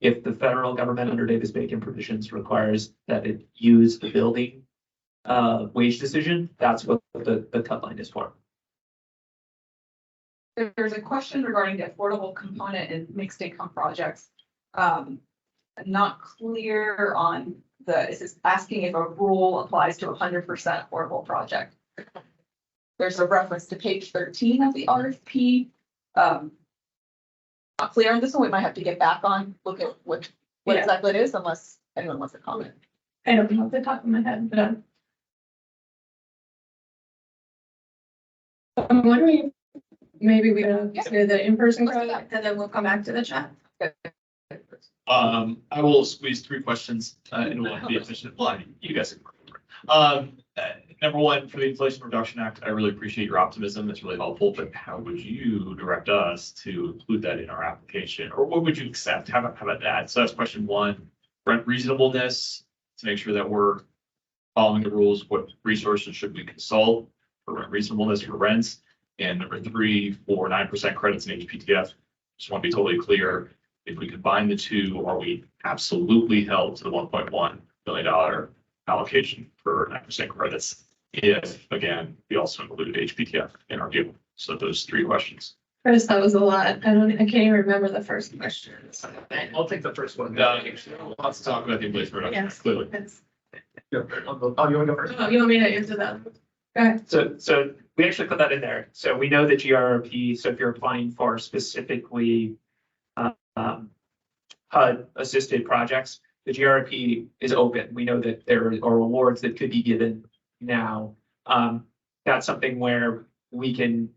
if the federal government under Davis-Bacon provisions requires that it use the building wage decision, that's what the cut line is for. There's a question regarding the affordable component in mixed income projects. I'm not clear on this is asking if a rule applies to 100% affordable project. There's a reference to page 13 of the RFP. Not clear on this one. We might have to get back on, look at what exactly it is, unless anyone wants to comment. I don't know off the top of my head, but I'm wondering if maybe we do the in-person crowd and then we'll come back to the chat. I will squeeze 3 questions and it will be efficient. Well, you guys can. Number one, for the Inflation Reduction Act, I really appreciate your optimism. It's really helpful, but how would you direct us to include that in our application? Or what would you accept? How about that? So that's question 1. Rent reasonableness, to make sure that we're following the rules. What resources should we consult for rent reasonableness for rents? And number 3, for 9% credits in HPTF, just want to be totally clear. If we combine the two, are we absolutely held to the $1.1 million allocation for 9% credits? If, again, we also included HPTF in our deal. So those 3 questions. Chris, that was a lot. I can't even remember the first question. I'll take the first one. Let's talk about the Inflation Reduction Act, clearly. Yes. Oh, you want to go first? Oh, you want me to answer that? Okay. So we actually put that in there. So we know the GRP, so if you're applying for specifically HUD assisted projects, the GRP is open. We know that there are awards that could be given now. That's something where we can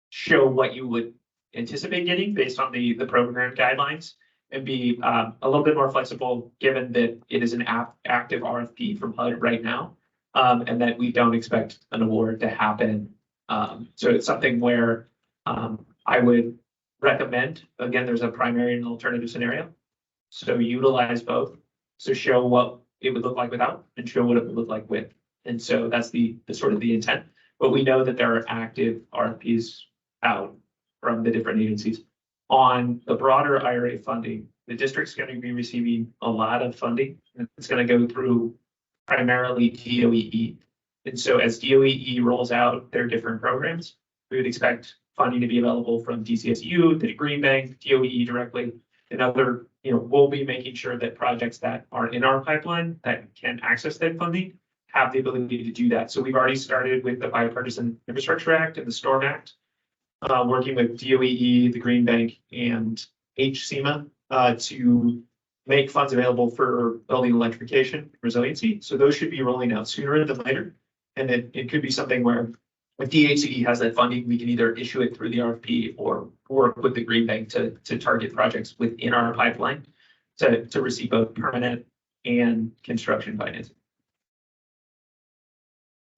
show what you would anticipate getting based on the program guidelines and be a little bit more flexible, given that it is an active RFP from HUD right now. And that we don't expect an award to happen. So it's something where I would recommend, again, there's a primary and alternative scenario. So utilize both. So show what it would look like without and show what it would look like with. And so that's the sort of the intent. But we know that there are active RFPs out from the different agencies. On the broader IRA funding, the district's going to be receiving a lot of funding. It's going to go through primarily DOEE. And so as DOEE rolls out their different programs, we would expect funding to be available from DCSU, the Green Bank, DOEE directly, and other, we'll be making sure that projects that are in our pipeline that can access that funding have the ability to do that. So we've already started with the Bipartisan Infrastructure Act and the STORM Act, working with DOEE, the Green Bank, and HCMA to make funds available for building electrification resiliency. So those should be rolling out sooner than later. And it could be something where if DHCD has that funding, we can either issue it through the RFP or work with the Green Bank to target projects within our pipeline to receive both permanent and construction financing.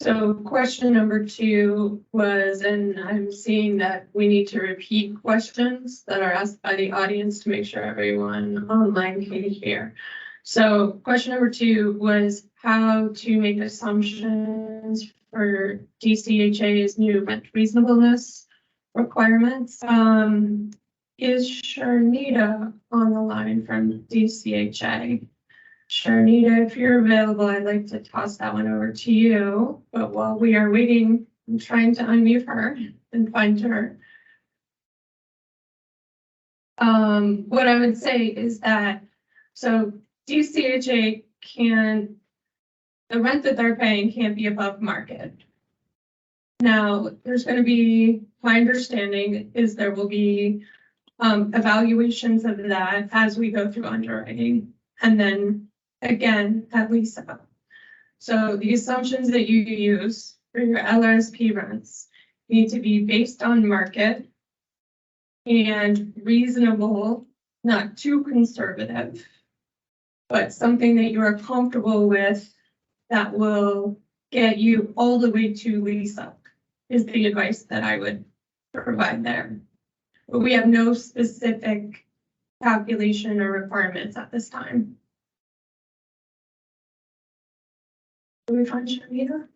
So question number 2 was, and I'm seeing that we need to repeat questions that are asked by the audience to make sure everyone online can hear. So question number 2 was how to make assumptions for DCHA's new rent reasonableness requirements. Is Sharnita on the line from DCHA? Sharnita, if you're available, I'd like to toss that one over to you. But while we are waiting, I'm trying to unmute her and find her. What I would say is that, so DCHA the rent that they're paying can't be above market. Now, there's going to be, my understanding is there will be evaluations of that as we go through underwriting. And then again, at lease up. So the assumptions that you use for your LRSP rents need to be based on market and reasonable, not too conservative, but something that you are comfortable with that will get you all the way to lease up is the advice that I would provide there. But we have no specific calculation or requirements at this time. Do we find Sharnita?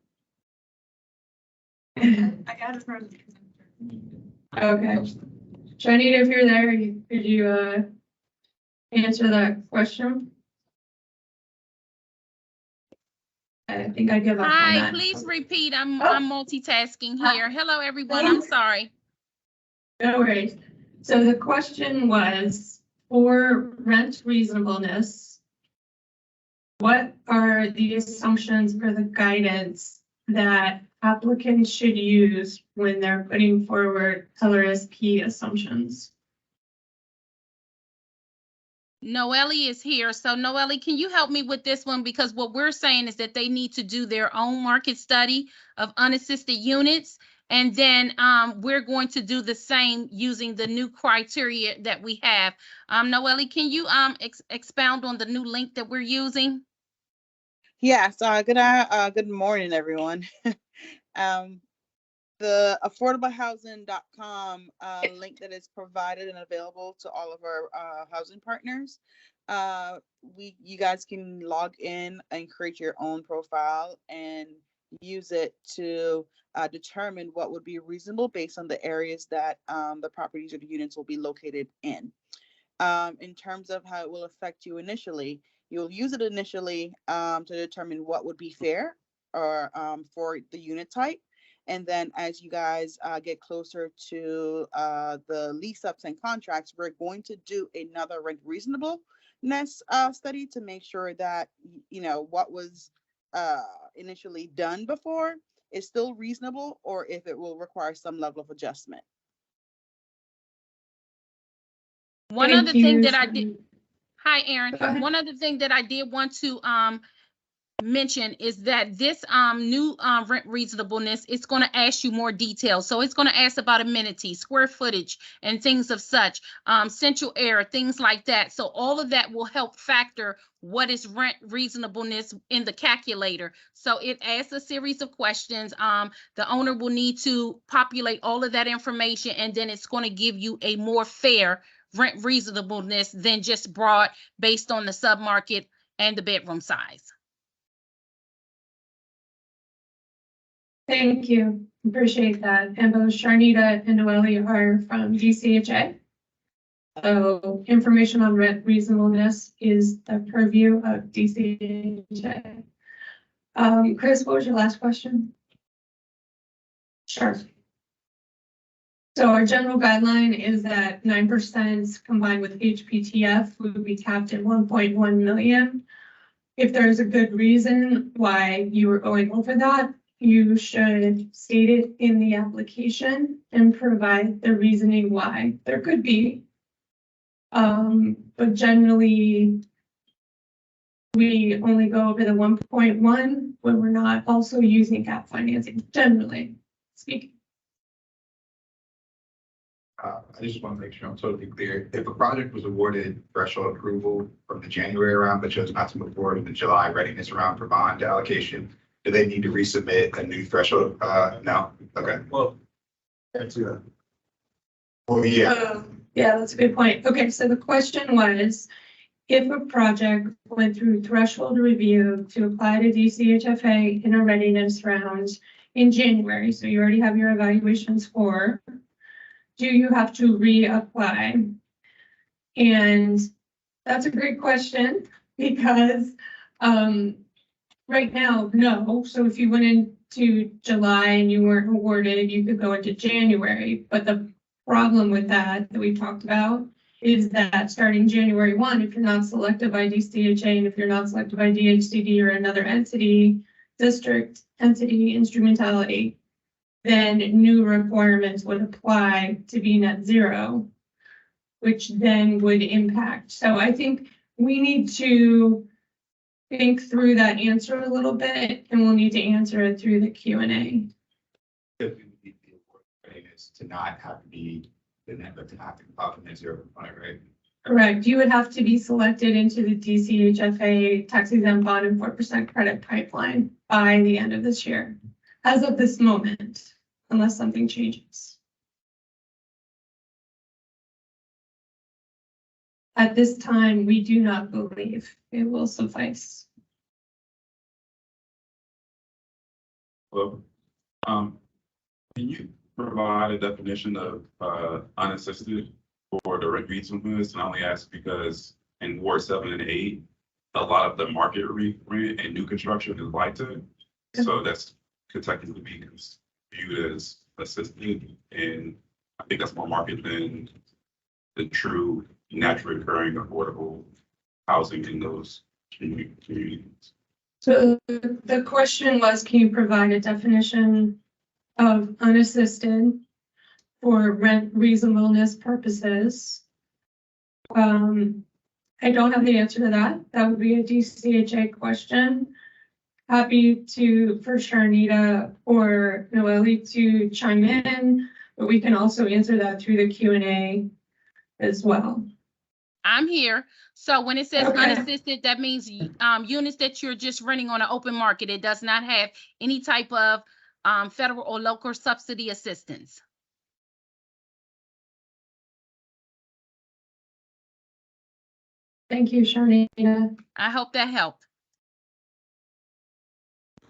I got it from. Okay. Sharnita, if you're there, could you answer that question? I think I give up on Hi, that. please repeat. I'm Oh. I'm multitasking here. Hello, everyone. I'm sorry. No worries. So the question was, for rent reasonableness, what are the assumptions for the guidance that applicants should use when they're putting forward LRSP assumptions? Noelle is here. So Noelle, can you help me with this one? Because what we're saying is that they need to do their own market study of unassisted units. And then we're going to do the same using the new criteria that we have. Noelle, can you expound on the new link that we're using? Yes, good morning, everyone. The affordablehousing.com link that is provided and available to all of our housing partners. You guys can log in and create your own profile and use it to determine what would be reasonable based on the areas that the properties or the units will be located in. In terms of how it will affect you initially, you'll use it initially to determine what would be fair or for the unit type. And then as you guys get closer to the lease ups and contracts, we're going to do another rent reasonableness study to make sure that, what was initially done before is still reasonable, or if it will require some level of adjustment. One Thank other thing you, that I Shani. did, hi, Aaron. Go ahead. One other thing that I did want to mention is that this new rent reasonableness is going to ask you more details. So it's going to ask about amenities, square footage, and things of such, central air, things like that. So all of that will help factor what is rent reasonableness in the calculator. So it asks a series of questions. The owner will need to populate all of that information, and then it's going to give you a more fair rent reasonableness than just broad based on the submarket and the bedroom size. Thank you. Appreciate that. And both Sharnita and Noelle are from DCHA. So information on rent reasonableness is the purview of DCHA. Chris, what was your last question? Sure. So our general guideline is that 9% combined with HPTF would be capped at 1.1 million. If there's a good reason why you were going over that, you should state it in the application and provide the reasoning why. There could be, but generally we only go over the 1.1 when we're not also using gap financing, generally speaking. I just want to make sure I'm totally clear. If a project was awarded threshold approval from the January round, but chose not to move forward with the July readiness round for bond allocation, do they need to resubmit a new threshold? No? Okay. Well, that's Well, yeah. Yeah, that's a good point. Okay, so the question was, if a project went through threshold review to apply to DCHFA in a readiness round in January, so you already have your evaluation score, do you have to reapply? And that's a great question because right now, no. So if you went into July and you weren't awarded, you could go into January. But the problem with that we talked about is that starting January 1, if you're not selected by DCHA and if you're not selected by DHCD or another entity, district entity instrumentality, then new requirements would apply to be net zero, which then would impact. So I think we need to think through that answer a little bit, and we'll need to answer it through the Q&A. Is to not have to be the net, but to have to apply for net zero component, right? Correct. You would have to be selected into the DCHFA tax exempt bond and 4% credit pipeline by the end of this year, as of this moment, unless something changes. At this time, we do not believe it will suffice. Well, can you provide a definition of unassisted for the rent reasonableness? And I only ask because in Ward 7 and 8, a lot of the market rent and new construction is lighter. So that's could technically be viewed as assisted. And I think that's more market than the true naturally occurring affordable housing in those communities. So the question was, can you provide a definition of unassisted for rent reasonableness purposes? I don't have the answer to that. That would be a DCHA question. Happy to, for Sharnita or Noelle to chime in, but we can also answer that through the Q&A as well. I'm here. So when it says Okay. unassisted, that means units that you're just renting on an open market. It does not have any type of federal or local subsidy assistance. Thank you, Sharnita. I hope that helped.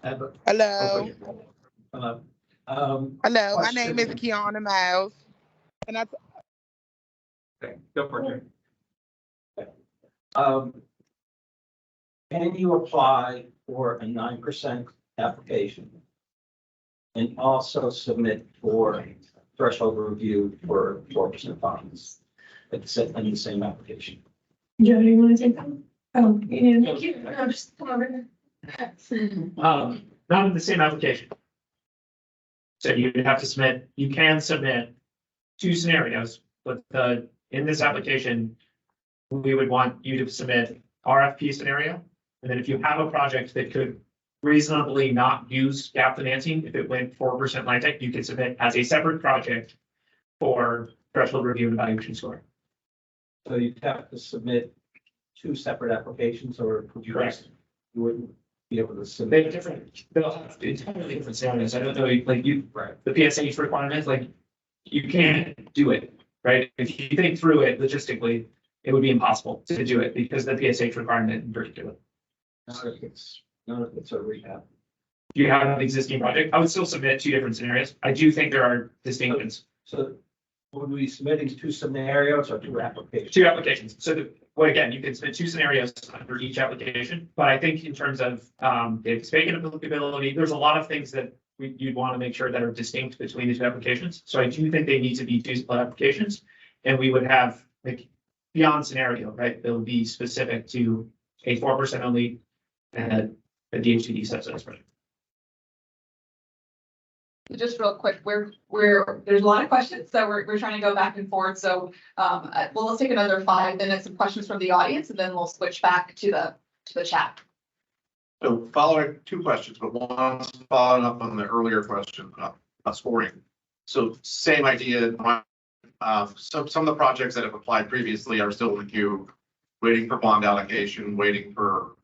Hello. Hello. Hello, my name is Kiana Miles. And I Okay, go for it. Can you apply for a 9% application and also submit for threshold review for 4% bonds in the same application? Joe, do you want to take that one? Oh, you need to make you. No, just come over here. Not in the same application. So you have to submit, you can submit two scenarios, but in this application, we would want you to submit RFP scenario. And then if you have a project that could reasonably not use gap financing, if it went 4% LIHTC, you can submit as a separate project for threshold review and evaluation score. So you'd have to submit two separate applications, or would you? Correct. You wouldn't be able to They submit. have different, they'll have entirely different scenarios. I don't know, like you, Right. the PSH requirements, like you can't do it, right? If you think through it logistically, it would be impossible to do it because the PSH requirement in particular. Not if it's a rehab. If you have an existing project, I would still submit two different scenarios. I do think there are distinctions, So would we be submitting two scenarios or two applications? two applications. So well, again, you can submit two scenarios under each application, but I think in terms of data space applicability, there's a lot of things that you'd want to make sure that are distinct between the two applications. So I do think they need to be two split applications, and we would have like beyond scenario, right? They'll be specific to a 4% only and a DHCD subsidized project. Just real quick, there's a lot of questions, so we're trying to go back and forth. So, well, let's take another 5 minutes of questions from the audience, and then we'll switch back to the chat. So following 2 questions, but one following up on the earlier question about scoring. So same idea, some of the projects that have applied previously are still in the queue, waiting for bond allocation, waiting for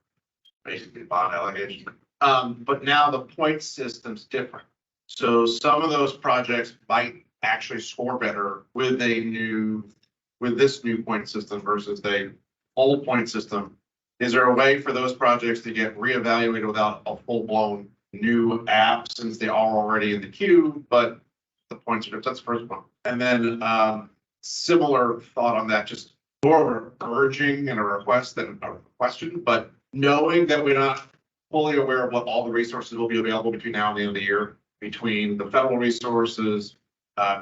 basically bond allocation. But now the point system's different. So some of those projects might actually score better with this new point system versus the old point system. Is there a way for those projects to get reevaluated without a full-blown new app since they are already in the queue, but the points are, that's the first one. And then similar thought on that, just more of an urging and a request than a question, but knowing that we're not fully aware of what all the resources will be available between now and the end of the year, between the federal resources,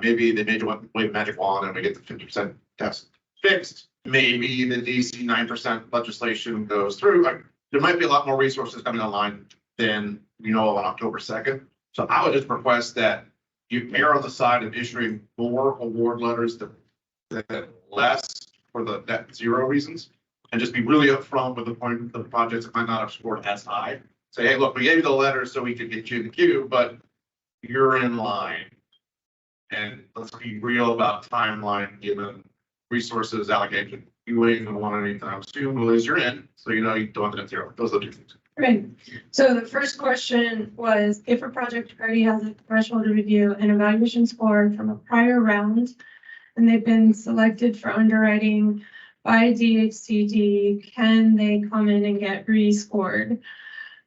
maybe they may wave magic wand and we get the 50% test fixed. Maybe the DC 9% legislation goes through. Like, there might be a lot more resources coming online than we know on October 2nd. So I would just request that you err on the side of issuing more award letters than less for the net zero reasons, and just be really upfront with the point of the projects that might not have scored as high. Say, hey, look, we gave you the letter so we could get you in the queue, but you're in line. And let's be real about timeline given resources allocation. You ain't gonna want anytime soon, well, as you're in, so you know you don't have net zero. Those are the 2 things. Right. So the first question was, if a project already has a threshold review and evaluation score from a prior round, and they've been selected for underwriting by DHCD, can they come in and get rescored?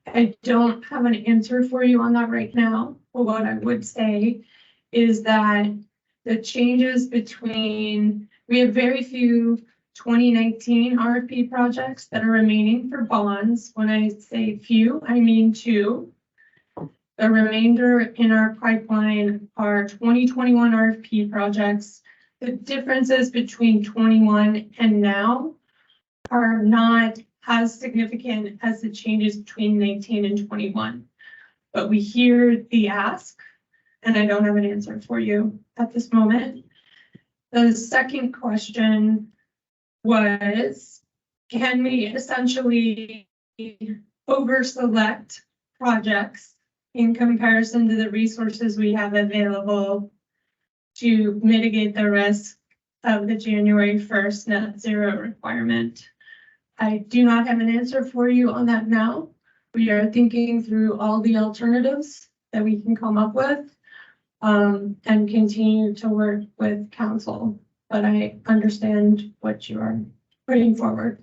I don't have an answer for you on that right now, but what I would say is that the changes between, we have very few 2019 RFP projects that are remaining for bonds. When I say few, I mean 2. The remainder in our pipeline are 2021 RFP projects. The differences between 21 and now are not as significant as the changes between 19 and 21. But we hear the ask, and I don't have an answer for you at this moment. The second question was, can we essentially over-select projects in comparison to the resources we have available to mitigate the risk of the January 1st net zero requirement? I do not have an answer for you on that now. We are thinking through all the alternatives that we can come up with and continue to work with council. But I understand what you are putting forward.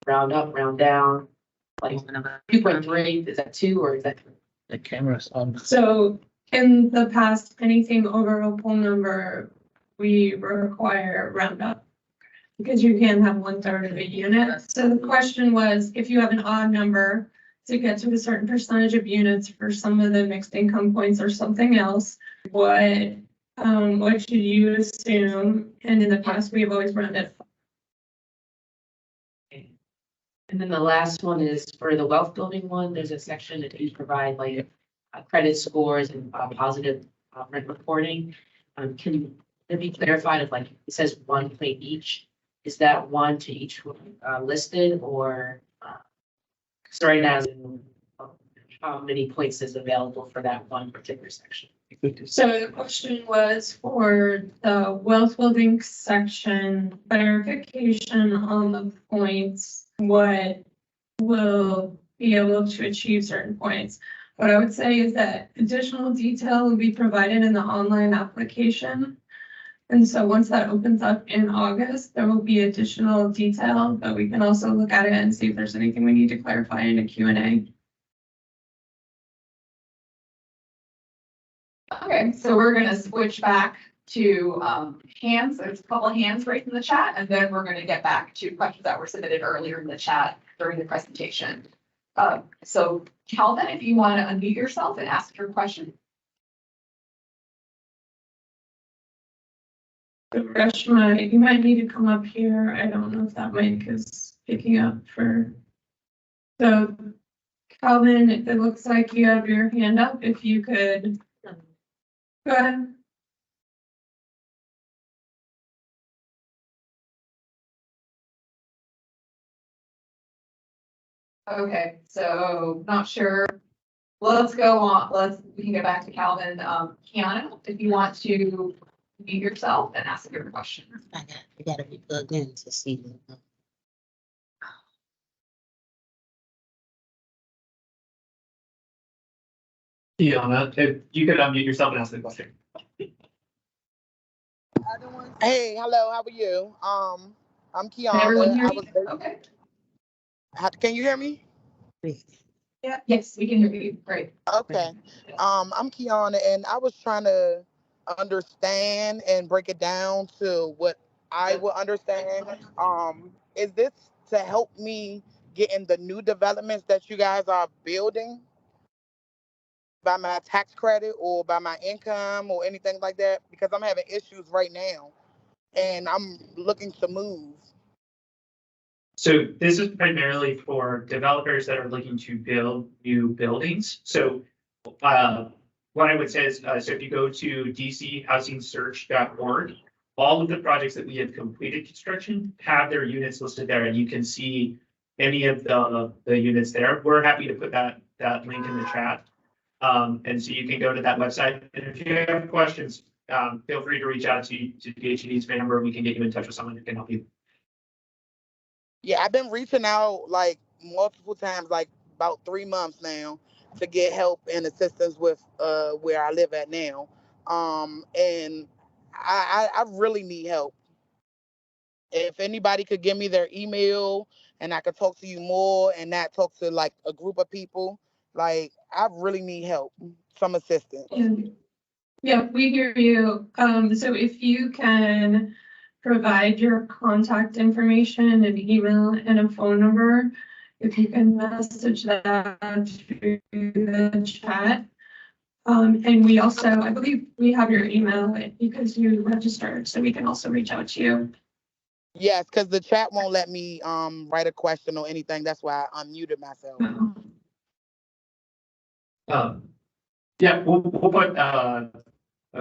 round up, round down? Like 2.3, is that 2 or is that? The camera's on. So in the past, anything over a pool number, we require round up. Because you can have 1/3 of a unit. So the question was, if you have an odd number to get to a certain percentage of units for some of the mixed income points or something else, what should you assume? And in the past, we've always rounded. And then the last one is for the wealth building one, there's a section that you provide like credit scores and positive rent reporting. Can it be clarified if like it says 1 point each? Is that 1 to each listed or? So right now, how many points is available for that one particular section? So the question was for the wealth building section, clarification on the points, what will be able to achieve certain points. What I would say is that additional detail will be provided in the online application. And so once that opens up in August, there will be additional detail, but we can also look at it and see if there's anything we need to clarify in a Q&A. Okay, so we're gonna switch back to hands. There's a couple of hands raised in the chat, and then we're gonna get back to questions that were submitted earlier in the chat during the presentation. So Calvin, if you want to unmute yourself and ask your question. Reshma, you might need to come up here. I don't know if that mic is picking up for. So Calvin, it looks like you have your hand up. If you could. Go ahead. Okay, so not sure. Let's go on. We can get back to Calvin. Kiana, if you want to mute yourself and ask your question. I gotta be plugged in to see them. Tiana, if you could unmute yourself and ask the question. Hey, hello, how are you? I'm Can everyone Kiana. hear me? Okay. Can you hear me? Yeah. Yes, we can hear you. Great. Okay. I'm Kiana, and I was trying to understand and break it down to what I would understand. Is this to help me get in the new developments that you guys are building by my tax credit or by my income or anything like that? Because I'm having issues right now and I'm looking to move. So this is primarily for developers that are looking to build new buildings. So what I would say is, so if you go to dchousingsearch.org, all of the projects that we have completed construction have their units listed there, and you can see any of the units there. We're happy to put that link in the chat. And so you can go to that website. And if you have questions, feel free to reach out to DHCD's phone number. We can get you in touch with someone who can help you. Yeah, I've been reaching out like multiple times, like about 3 months now, to get help and assistance with where I live at now. And I really need help. If anybody could give me their email and I could talk to you more and not talk to like a group of people, like I really need help, some assistance. Yeah, we hear you. So if you can provide your contact information, an email and a phone number, if you can message that to the chat. And we also, I believe we have your email because you registered, so we can also reach out to you. Yes, because the chat won't let me write a question or anything. That's why I unmuted myself. Yeah, we'll put a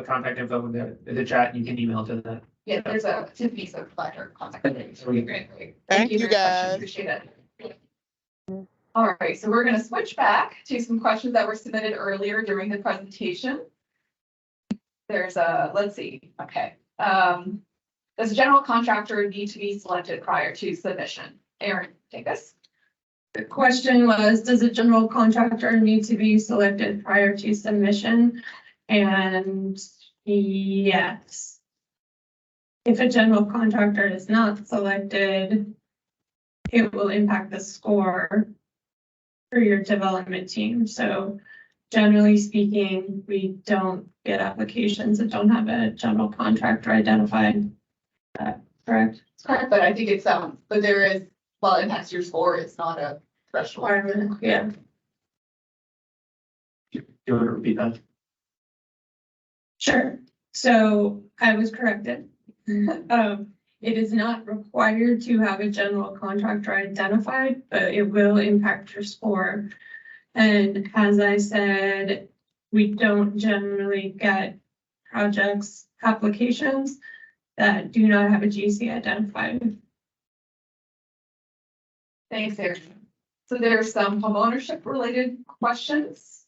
contact info in the chat. You can email to that. Yeah, there's a Tiffany's a pleasure contact. Great. Thank you for your question. guys. Appreciate it. All right, so we're going to switch back to some questions that were submitted earlier during the presentation. There's let's see. Okay. Does a general contractor need to be selected prior to submission? Aaron, take this. The question was, does a general contractor need to be selected prior to submission? And yes. If a general contractor is not selected, it will impact the score for your development team. So generally speaking, we don't get applications that don't have a general contractor identified. Correct? Correct, but I think it's, but there is, well, it impacts your score, it's not a threshold. Requirement, yeah. Do you want to repeat that? Sure. So I was corrected. It is not required to have a general contractor identified, but it will impact your score. And as I said, we don't generally get projects, applications that do not have a GC identified. Thanks, Erin. So there's some homeownership related questions.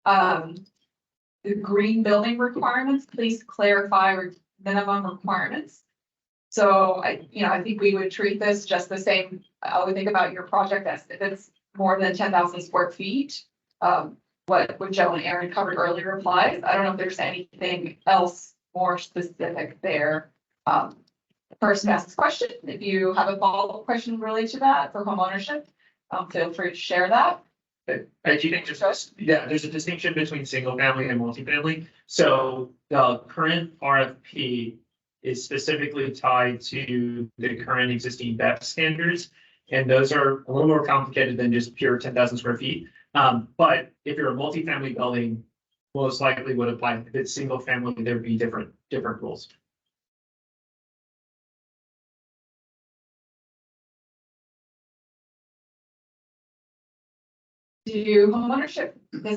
The green building requirements, please clarify minimum requirements. So I think we would treat this just the same. I would think about your project as if it's more than 10,000 square feet. What Joe and Aaron covered earlier applies. I don't know if there's anything else more specific there. Person asks this question. If you have a follow-up question related to that for homeownership, feel free to share that. I do think there's a distinction between single family and multifamily. So the current RFP is specifically tied to the current existing BEP standards. And those are a little more complicated than just pure 10,000 square feet. But if you're a multifamily building, most likely would apply. If it's single family, there'd be different rules. Does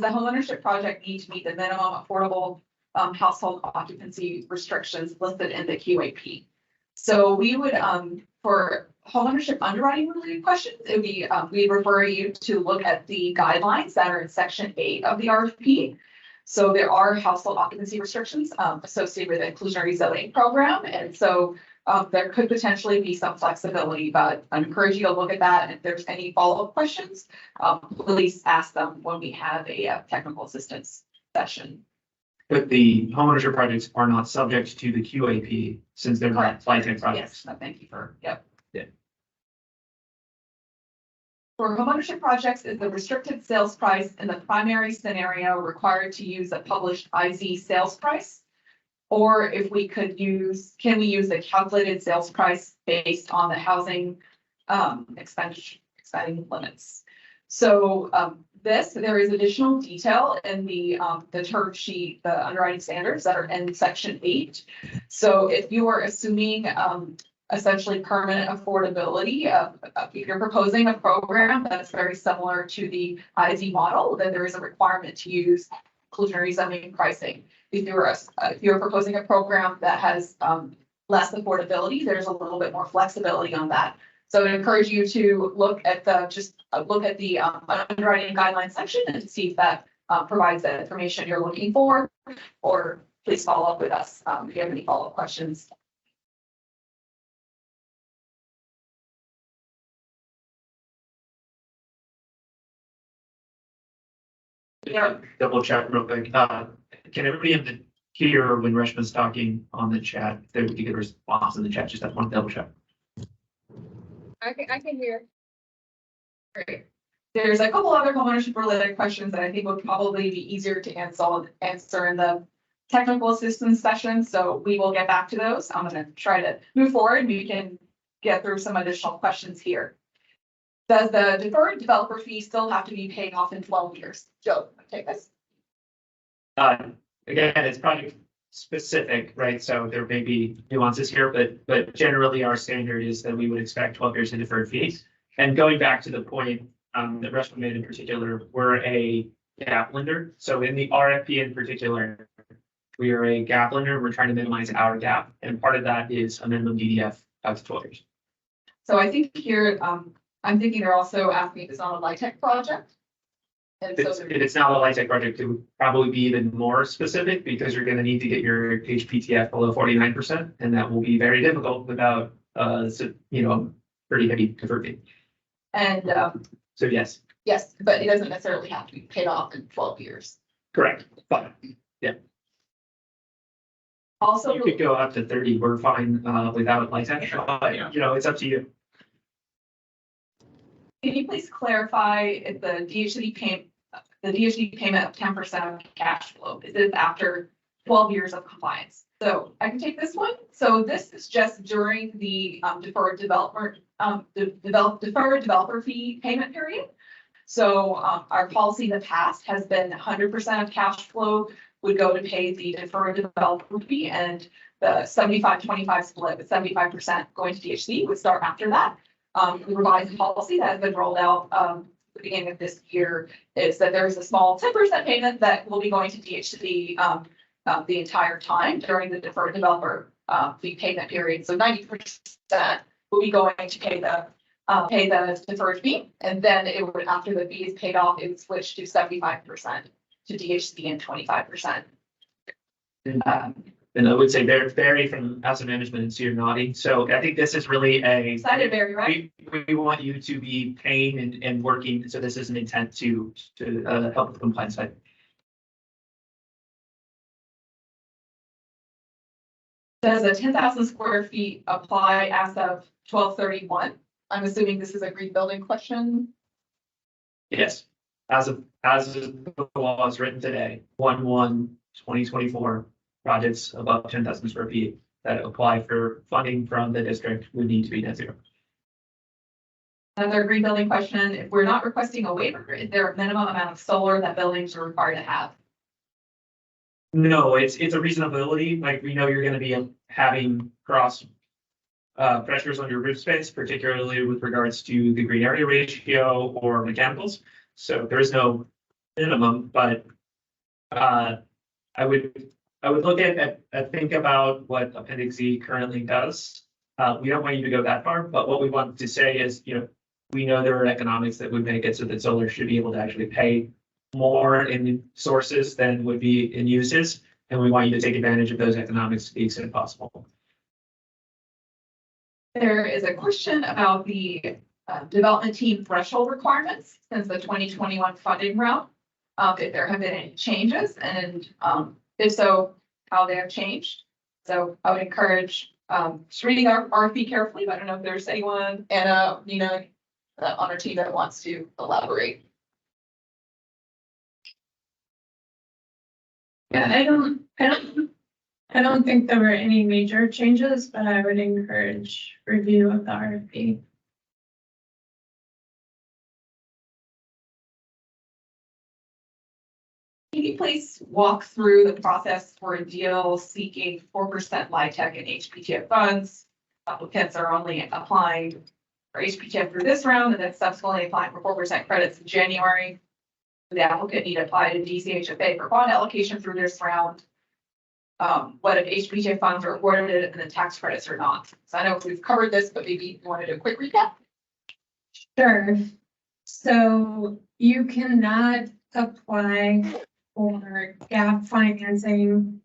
the homeownership project need to meet the minimum affordable household occupancy restrictions listed in the QAP? So we would, for homeownership underwriting related questions, it would be, we refer you to look at the guidelines that are in section 8 of the RFP. So there are household occupancy restrictions associated with the inclusionary zoning program. And so there could potentially be some flexibility, but I encourage you to look at that. And if there's any follow-up questions, please ask them when we have a technical assistance session. But the homeownership projects are not subject to the QAP since they're not LIHTC projects. Yes, thank you for, yep. Yeah. For homeownership projects, is the restricted sales price in the primary scenario required to use a published IZ sales price? Or if we could use, can we use the calculated sales price based on the housing expending limits? So there is additional detail in the term sheet, the underwriting standards that are in section 8. So if you are assuming essentially permanent affordability, if you're proposing a program that's very similar to the IZ model, then there is a requirement to use inclusionary zoning pricing. If you're proposing a program that has less affordability, there's a little bit more flexibility on that. So I encourage you to look at the underwriting guidelines section and see if that provides the information you're looking for, or please follow up with us if you have any follow-up questions. Yeah, double check real quick. Can everybody hear when Reshma's talking on the chat? If they would get a response in the chat, just have one double check. I can hear. Great. There's a couple other homeownership related questions that I think would probably be easier to answer in the technical assistance session. So we will get back to those. I'm going to try to move forward. We can get through some additional questions here. Does the deferred developer fee still have to be paid off in 12 years? Joe, take this. Again, it's project specific, right? So there may be nuances here, but generally our standard is that we would expect 12 years in deferred fees. And going back to the point that Reshma made in particular, we're a gap lender. So in the RFP in particular, we are a gap lender. We're trying to minimize our gap. And part of that is a minimum DDF out to 12 years. So I think here, I'm thinking they're also asking if it's not a LIHTC project. And so if it's not a LIHTC project, it would probably be even more specific because you're going to need to get your HPTF below 49%, and that will be very difficult without pretty heavy deferred fee. And so yes, but it doesn't necessarily have to be paid off in 12 years. Correct. But yeah. Also, you could go up to 30. We're fine without LIHTC. It's up to you. Can you please clarify if the DHCD payment of 10% of cash flow, is it after 12 years of compliance? So I can take this one. So this is just during the deferred developer fee payment period. So our policy in the past has been 100% of cash flow would go to pay the deferred developer fee, and the 75-25 split with 75% going to DHCD would start after that. The revised policy that has been rolled out at the beginning of this year is that there's a small 10% payment that will be going to DHCD the entire time during the deferred developer fee payment period. So 90% will be going to pay the deferred fee, and then it would, after the fee is paid off, it would switch to 75% to DHCD and 25%. And I would say they're vary from asset management and senior nodding. So I think this is really Decided very right. we want you to be paying and working. So this is an intent to help with the compliance side. Does a 10,000 square feet apply as of 12/31? I'm assuming this is a green building question. Yes, as of the law is written today, 1/1/2024, projects above 10,000 square feet that apply for funding from the district would need to be net zero. Another green building question: if we're not requesting a waiver, is there a minimum amount of solar that buildings are required to have? No, it's a reasonability. Like, we know you're going to be having cross pressures on your roof space, particularly with regards to the green area ratio or mechanicals. So there is no minimum, but I would look at think about what Appendix Z currently does. We don't want you to go that far, but what we want to say is, we know there are economics that would make it so that solar should be able to actually pay more in sources than would be in uses, and we want you to take advantage of those economics to the extent possible. There is a question about the development team threshold requirements since the 2021 funding round. If there have been any changes, and if so, how they have changed. So I would encourage just reading our RFP carefully, but I don't know if there's anyone, Anna, on our team that wants to elaborate. Yeah, I don't think there were any major changes, but I would encourage review of the RFP. Can you please walk through the process for a deal seeking 4% LIHTC and HPTF funds? Applicants are only applying for HPTF through this round and then subsequently applying for 4% credits in January. The applicant need to apply to DCHFA for bond allocation through this round. What if HPTF funds are awarded and the tax credits are not? So I know we've covered this, but maybe you want to do a quick recap? Sure. So you cannot apply for gap financing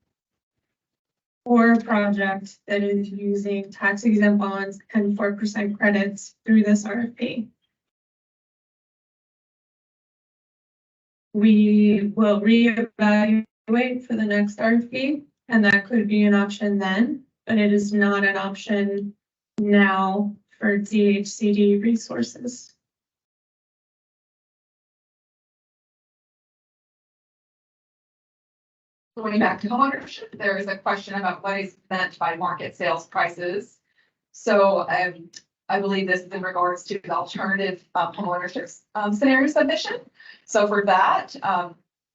for a project that is using tax exempt bonds and 4% credits through this RFP. We will reevaluate for the next RFP, and that could be an option then, but it is not an option now for DHCD resources. Going back to homeownership, there is a question about what is meant by market sales prices. So I believe this is in regards to the alternative homeownership scenario submission. So for that,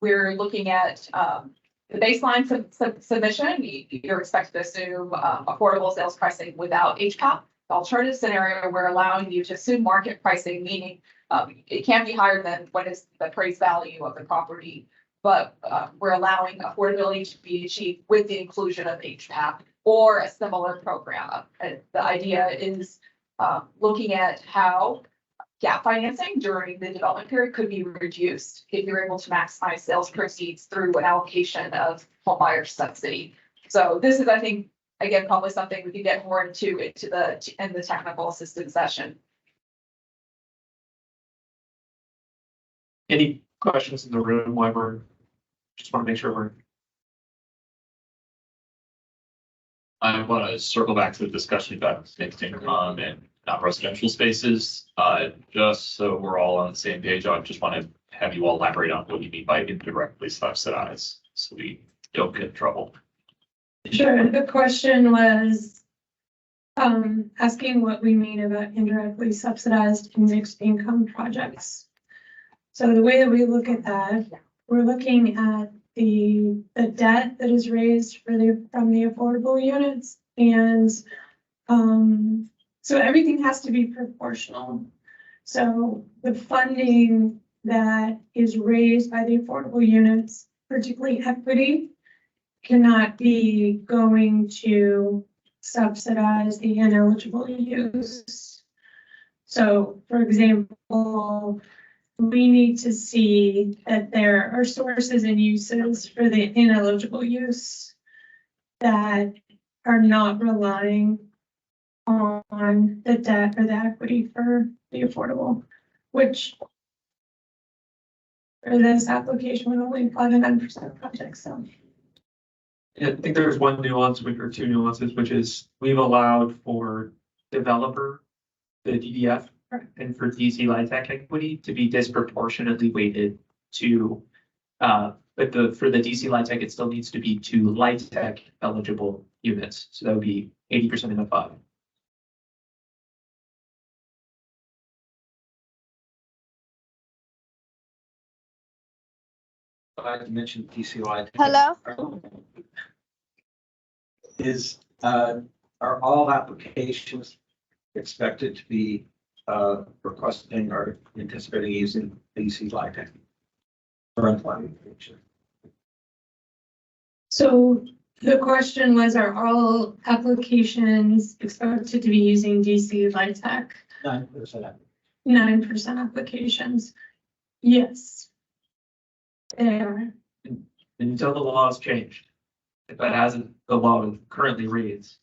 we're looking at the baseline submission. You're expected to assume affordable sales pricing without HPAP. The alternative scenario, we're allowing you to assume market pricing, meaning it can be higher than what is the appraised value of the property, but we're allowing affordability to be achieved with the inclusion of HPAP or a similar program. The idea is looking at how gap financing during the development period could be reduced if you're able to maximize sales proceeds through an allocation of homebuyer subsidy. So this is, I think, again, probably something we could get more into the technical assistance session. Any questions in the room while we're just want to make sure we're. I want to circle back to the discussion about fixed income and non-residential spaces. Just so we're all on the same page, I just want to have you all elaborate on what you mean by indirectly subsidized, so we don't get in trouble. Sure, the question was asking what we mean about indirectly subsidized in mixed income projects. So the way that we look at that, we're looking at the debt that is raised from the affordable units, and so everything has to be proportional. So the funding that is raised by the affordable units, particularly equity, cannot be going to subsidize the ineligible use. So, for example, we need to see that there are sources and uses for the ineligible use that are not relying on the debt or the equity for the affordable, which for this application would only apply to 9% projects. So Yeah, I think there's one nuance or two nuances, which is we've allowed for developer, the DDF, and for DC LIHTC equity to be disproportionately weighted to, but for the DC LIHTC, it still needs to be to LIHTC eligible units. So that would be 80% and above. I mentioned DCI. Hello? Are all applications expected to be requesting or anticipating using DC LIHTC? So the question was, are all applications expected to be using DC LIHTC? 9%. 9% applications. Yes. They are. Until the law is changed. If that hasn't, the law currently reads,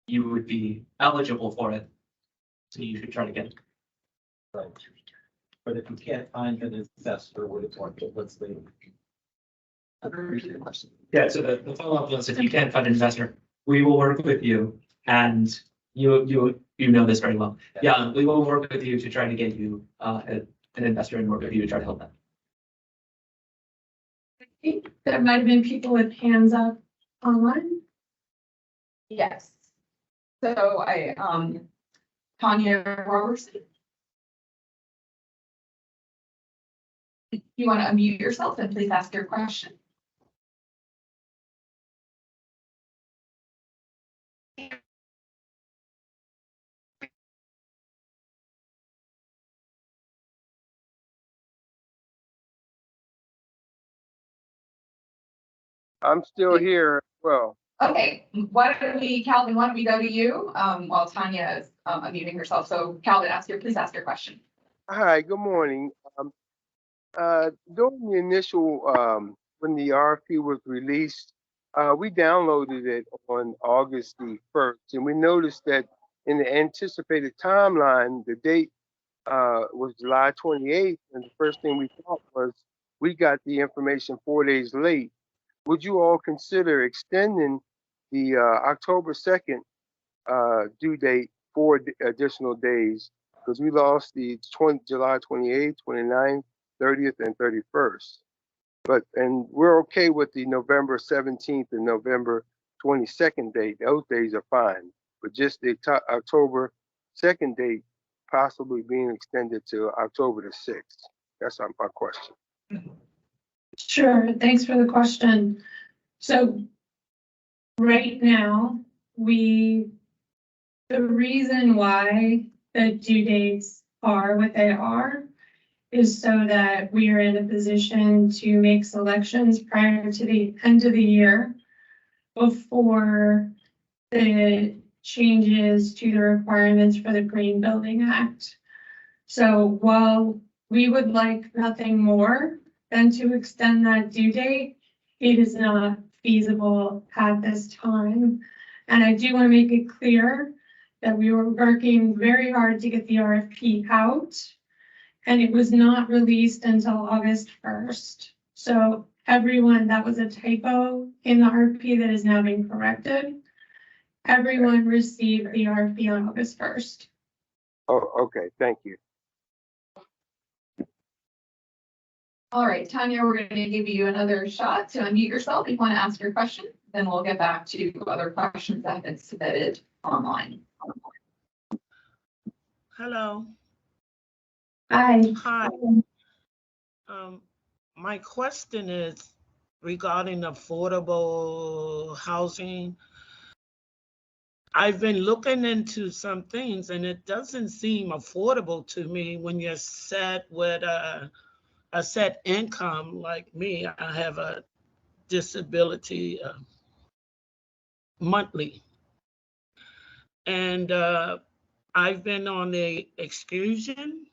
you would be eligible for it. So you should try to get it. Right. But if you can't find an investor, what's the? Yeah, so the follow-up was, if you can't find an investor, we will work with you, and you know this very well. Yeah, we will work with you to try to get you an investor and work with you to try to help them. I think there might have been people with hands up online. Yes. So Tanya Robertson. You want to unmute yourself and please ask your question. I'm still here. Well, Okay, Calvin, why don't we go to you while Tanya is unmuting herself. So Calvin, please ask your question. hi, good morning. During the initial, when the RFP was released, we downloaded it on August the 1st, and we noticed that in the anticipated timeline, the date was July 28th, and the first thing we thought was we got the information 4 days late. Would you all consider extending the October 2nd due date 4 additional days? Because we lost the July 28th, 29th, 30th, and 31st. And we're okay with the November 17th and November 22nd date. Those days are fine. But just the October 2nd date possibly being extended to October the 6th. That's my question. Sure, thanks for the question. So right now, the reason why the due dates are what they are is so that we are in a position to make selections prior to the end of the year before the changes to the requirements for the Green Building Act. So while we would like nothing more than to extend that due date, it is not feasible at this time. And I do want to make it clear that we were working very hard to get the RFP out, and it was not released until August 1st. So everyone, that was a typo in the RFP that is now being corrected. Everyone received the RFP on August 1st. Oh, okay, thank you. All right, Tanya, we're going to give you another shot to unmute yourself if you want to ask your question. Then we'll get back to other questions that have been submitted online. Hello. Hi. Hi. My question is regarding affordable housing. I've been looking into some things and it doesn't seem affordable to me when you're set with a set income like me. I have a disability monthly. And I've been on the exclusion.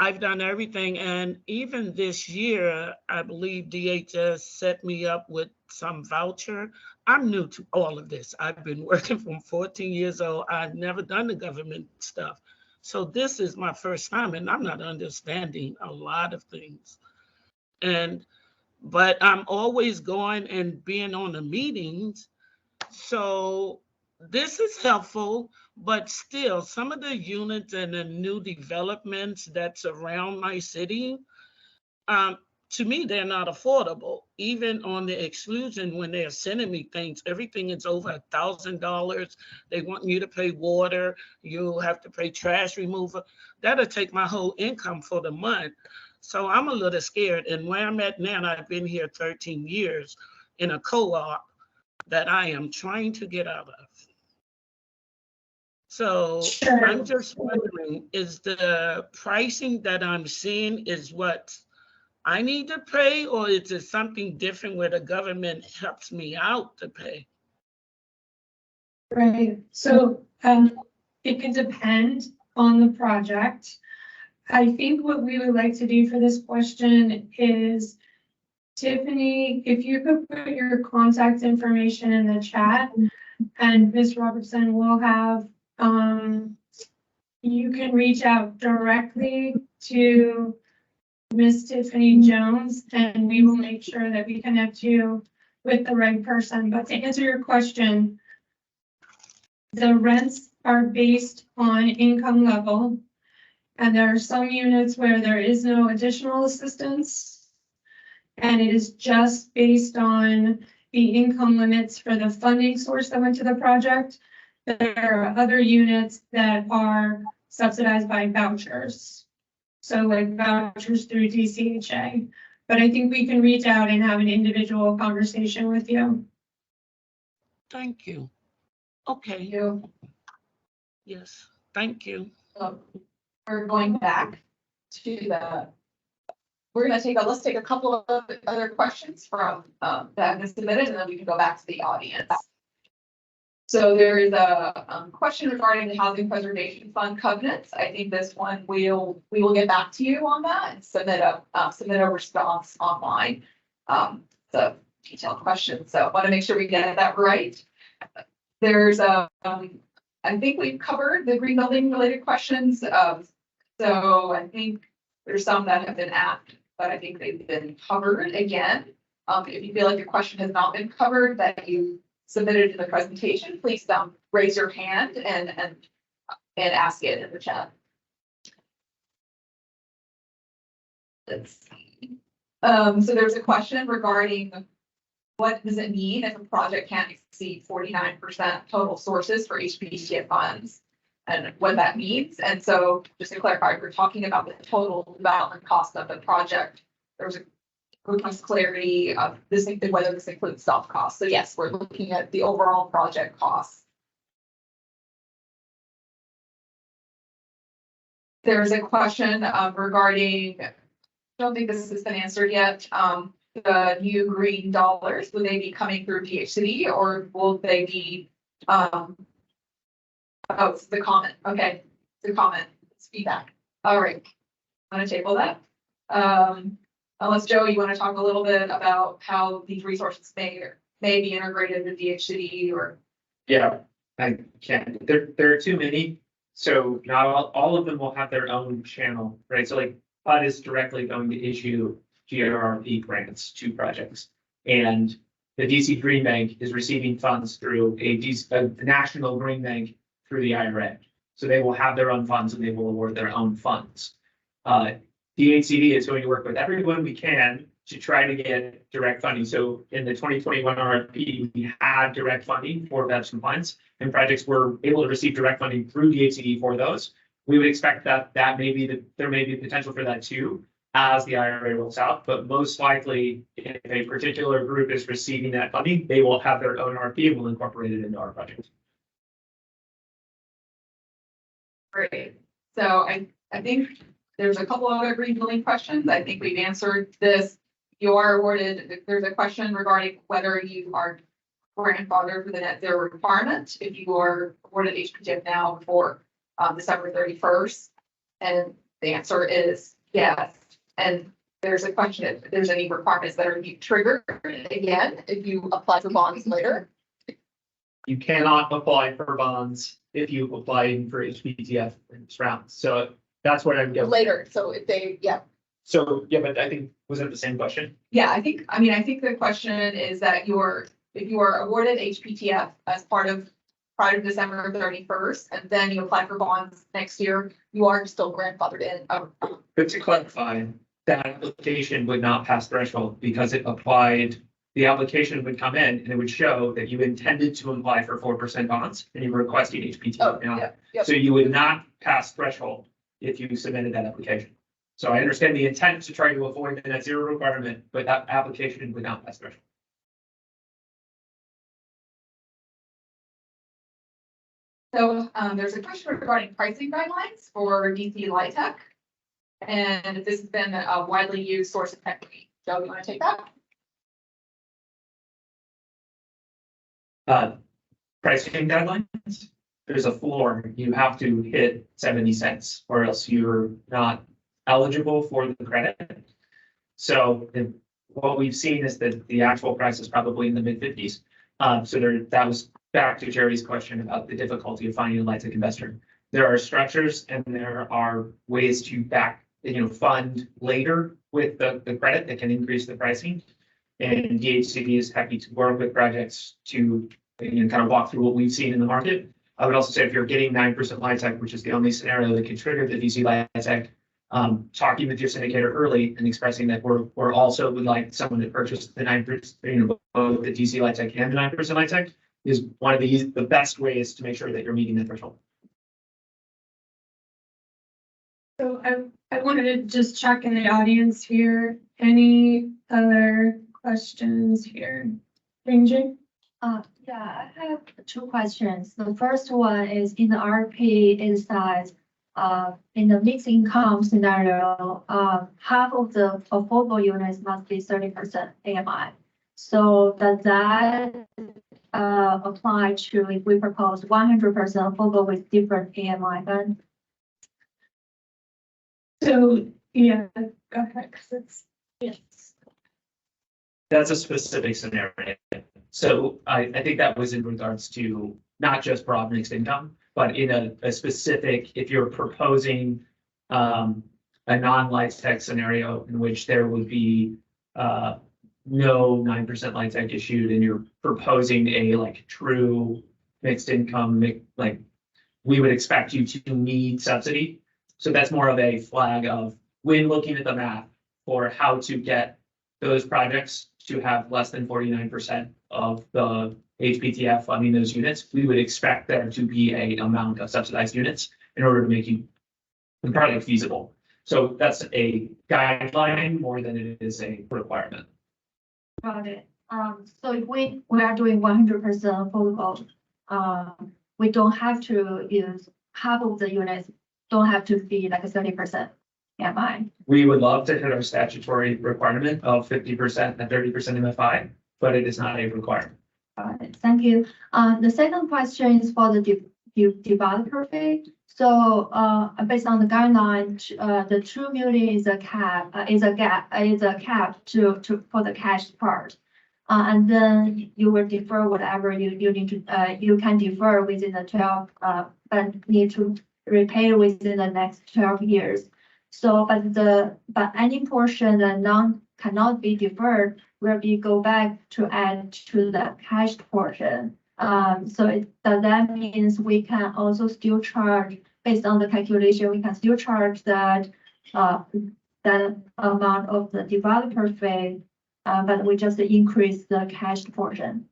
I've done everything. And even this year, I believe DHS set me up with some voucher. I'm new to all of this. I've been working from 14 years old. I've never done the government stuff. So this is my first time and I'm not understanding a lot of things. But I'm always going and being on the meetings. So this is helpful, but still some of the units and the new developments that's around my city, to me, they're not affordable. Even on the exclusion, when they're sending me things, everything is over $1,000. They want you to pay water. You have to pay trash removal. That'll take my whole income for the month. So I'm a little scared. And where I'm at now, I've been here 13 years in a co-op that I am trying to get out of. So Sure. I'm just wondering, is the pricing that I'm seeing is what I need to pay, or is it something different where the government helps me out to pay? Right, so it can depend on the project. I think what we would like to do for this question is, Tiffany, if you could put your contact information in the chat, and Ms. Robertson will have, you can reach out directly to Ms. Tiffany Jones, and we will make sure that we connect you with the right person. But to answer your question, the rents are based on income level, and there are some units where there is no additional assistance, and it is just based on the income limits for the funding source that went to the project. There are other units that are subsidized by vouchers. So like vouchers through DCHA. But I think we can reach out and have an individual conversation with you. Thank you. Okay. Yes, thank you. We're going back to let's take a couple of other questions from that have been submitted, and then we can go back to the audience. So there is a question regarding the Housing Preservation Fund covenants. I think this one we will get back to you on that and submit a response online. The detailed question. So I want to make sure we get that right. There's I think we've covered the green building related questions. So I think there's some that have been asked, but I think they've been covered again. If you feel like your question has not been covered that you submitted in the presentation, please raise your hand and ask it in the chat. Let's see. So there's a question regarding what does it mean if a project can't exceed 49% total sources for HPDCF funds, and what that means. And so just to clarify, we're talking about the total development cost of the project. There's a request clarity of this, whether this includes soft costs. So yes, we're looking at the overall project costs. There's a question regarding, I don't think this has been answered yet. The new green dollars, will they be coming through DHCD or will they be, oh, it's the comment. Okay, the comment, it's feedback. All right, I'm gonna table that. Unless Joe, you want to talk a little bit about how these resources may be integrated with DHCD or? Yeah, I can. There are too many. So not all of them will have their own channel, right? So like HUD is directly going to issue GRRP grants to projects. And the DC Green Bank is receiving funds through a national green bank through the IRA. So they will have their own funds and they will award their own funds. DHCD is going to work with everyone we can to try to get direct funding. So in the 2021 RFP, we had direct funding for VEBS compliance, and projects were able to receive direct funding through DHCD for those. We would expect that there may be potential for that too, as the IRA rolls out, but most likely if a particular group is receiving that funding, they will have their own RFP and will incorporate it into our project. Great. So I think there's a couple other green building questions. I think we've answered this. You are awarded, there's a question regarding whether you are grandfathered for the net zero requirement. If you are awarded HPTF now for December 31st, and the answer is yes. And there's a question if there's any requirements that are triggered again if you apply for bonds later. You cannot apply for bonds if you apply for HPTF in this round. So that's what I'm getting. Later, so if they, yeah. So, yeah, but I think, was it the same question? Yeah, I think the question is that if you are awarded HPTF as prior to December 31st, and then you apply for bonds next year, you are still grandfathered in. But to clarify, that application would not pass threshold because it applied, the application would come in and it would show that you intended to apply for 4% bonds and you were requesting HPTF now. Yeah, yep. So you would not pass threshold if you submitted that application. So I understand the intent to try to avoid the net zero requirement, but that application would not pass threshold. So there's a question regarding pricing guidelines for DC LIHTC. And this has been a widely used source of technique. Joe, you want to take that? Pricing guidelines, there's a floor. You have to hit 70 cents or else you're not eligible for the credit. So what we've seen is that the actual price is probably in the mid 50s. That was back to Jerry's question about the difficulty of finding a LIHTC investor. There are structures and there are ways to fund later with the credit that can increase the pricing. And DHCD is happy to work with projects to kind of walk through what we've seen in the market. I would also say if you're getting 9% LIHTC, which is the only scenario that can trigger the DC LIHTC, talking with your syndicator early and expressing that we're also would like someone to purchase the 9%, both the DC LIHTC and the 9% LIHTC is one of the best ways to make sure that you're meeting the threshold. So I wanted to just check in the audience here. Any other questions here? Ranging? Yeah, I have two questions. The first one is in the RFP, it says, in the mixed income scenario, half of the affordable units must be 30% AMI. So does that apply to if we propose 100% affordable with different AMI then? So, yeah, go ahead, 'cause it's, yes. That's a specific scenario. So I think that was in regards to not just broad mixed income, but in a specific, if you're proposing a non-LIHTC scenario in which there would be no 9% LIHTC issued and you're proposing a true mixed income, we would expect you to need subsidy. So that's more of a flag of when looking at the math for how to get those projects to have less than 49% of the HPTF funding those units, we would expect there to be an amount of subsidized units in order to make the project feasible. So that's a guideline more than it is a requirement. Got it. So if we are doing 100% affordable, we don't have to use half of the units, don't have to be like a 30% AMI. We would love to hit our statutory requirement of 50% and 30% MFI, but it is not a requirement. Got it. Thank you. The second question is for the developer fee. So based on the guideline, the 2 million is a cap, for the cash part. And then you will defer whatever you need to, you can defer within the 12, but need to repay within the next 12 years. So, but any portion that cannot be deferred will be go back to add to the cash portion. Does that means we can also still charge, based on the calculation, we can still charge that, that amount of the developer fee, but we just increase the cash portion?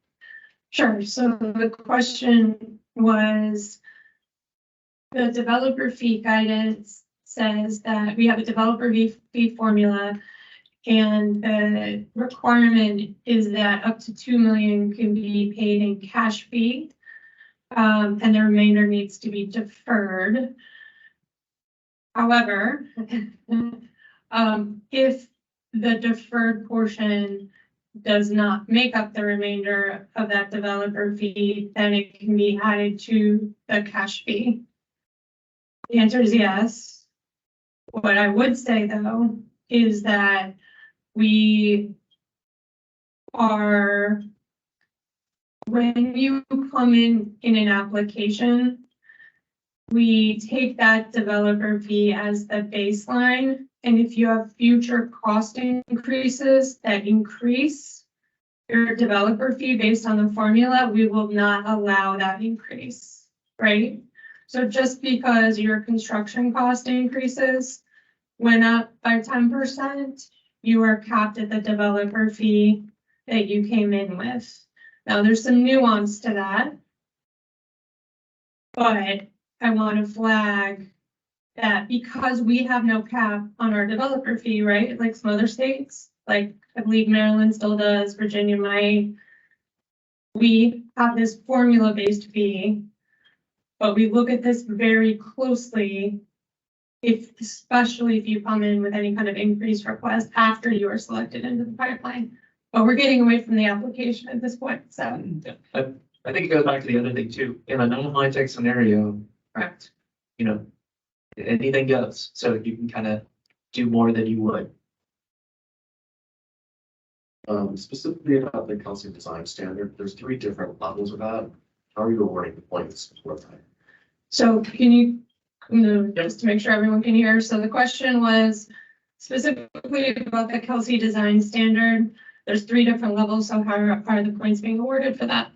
Sure, so the question was, the developer fee guidance says that we have a developer fee formula, and the requirement is that up to 2 million can be paid in cash fee, and the remainder needs to be deferred. However, if the deferred portion does not make up the remainder of that developer fee, then it can be added to the cash fee. The answer is yes. What I would say though, is that we are, when you come in an application, we take that developer fee as the baseline. And if you have future cost increases that increase your developer fee based on the formula, we will not allow that increase, right? So just because your construction cost increases went up by 10%, you are capped at the developer fee that you came in with. Now, there's some nuance to that, but I want to flag that because we have no cap on our developer fee, right? Like some other states, like I believe Maryland still does, Virginia might. We have this formula-based fee, but we look at this very closely, especially if you come in with any kind of increased request after you are selected into the pipeline. But we're getting away from the application at this point, so. I think it goes back to the other thing too. In a non-high tech scenario, Correct. you know, anything goes, so you can kind of do more than you would. Specifically about the Kelsey design standard, there's 3 different levels of that. How are you awarding the points for that? So can you, just to make sure everyone can hear, so the question was specifically about the Kelsey design standard. There's 3 different levels, so how are the points being awarded for that?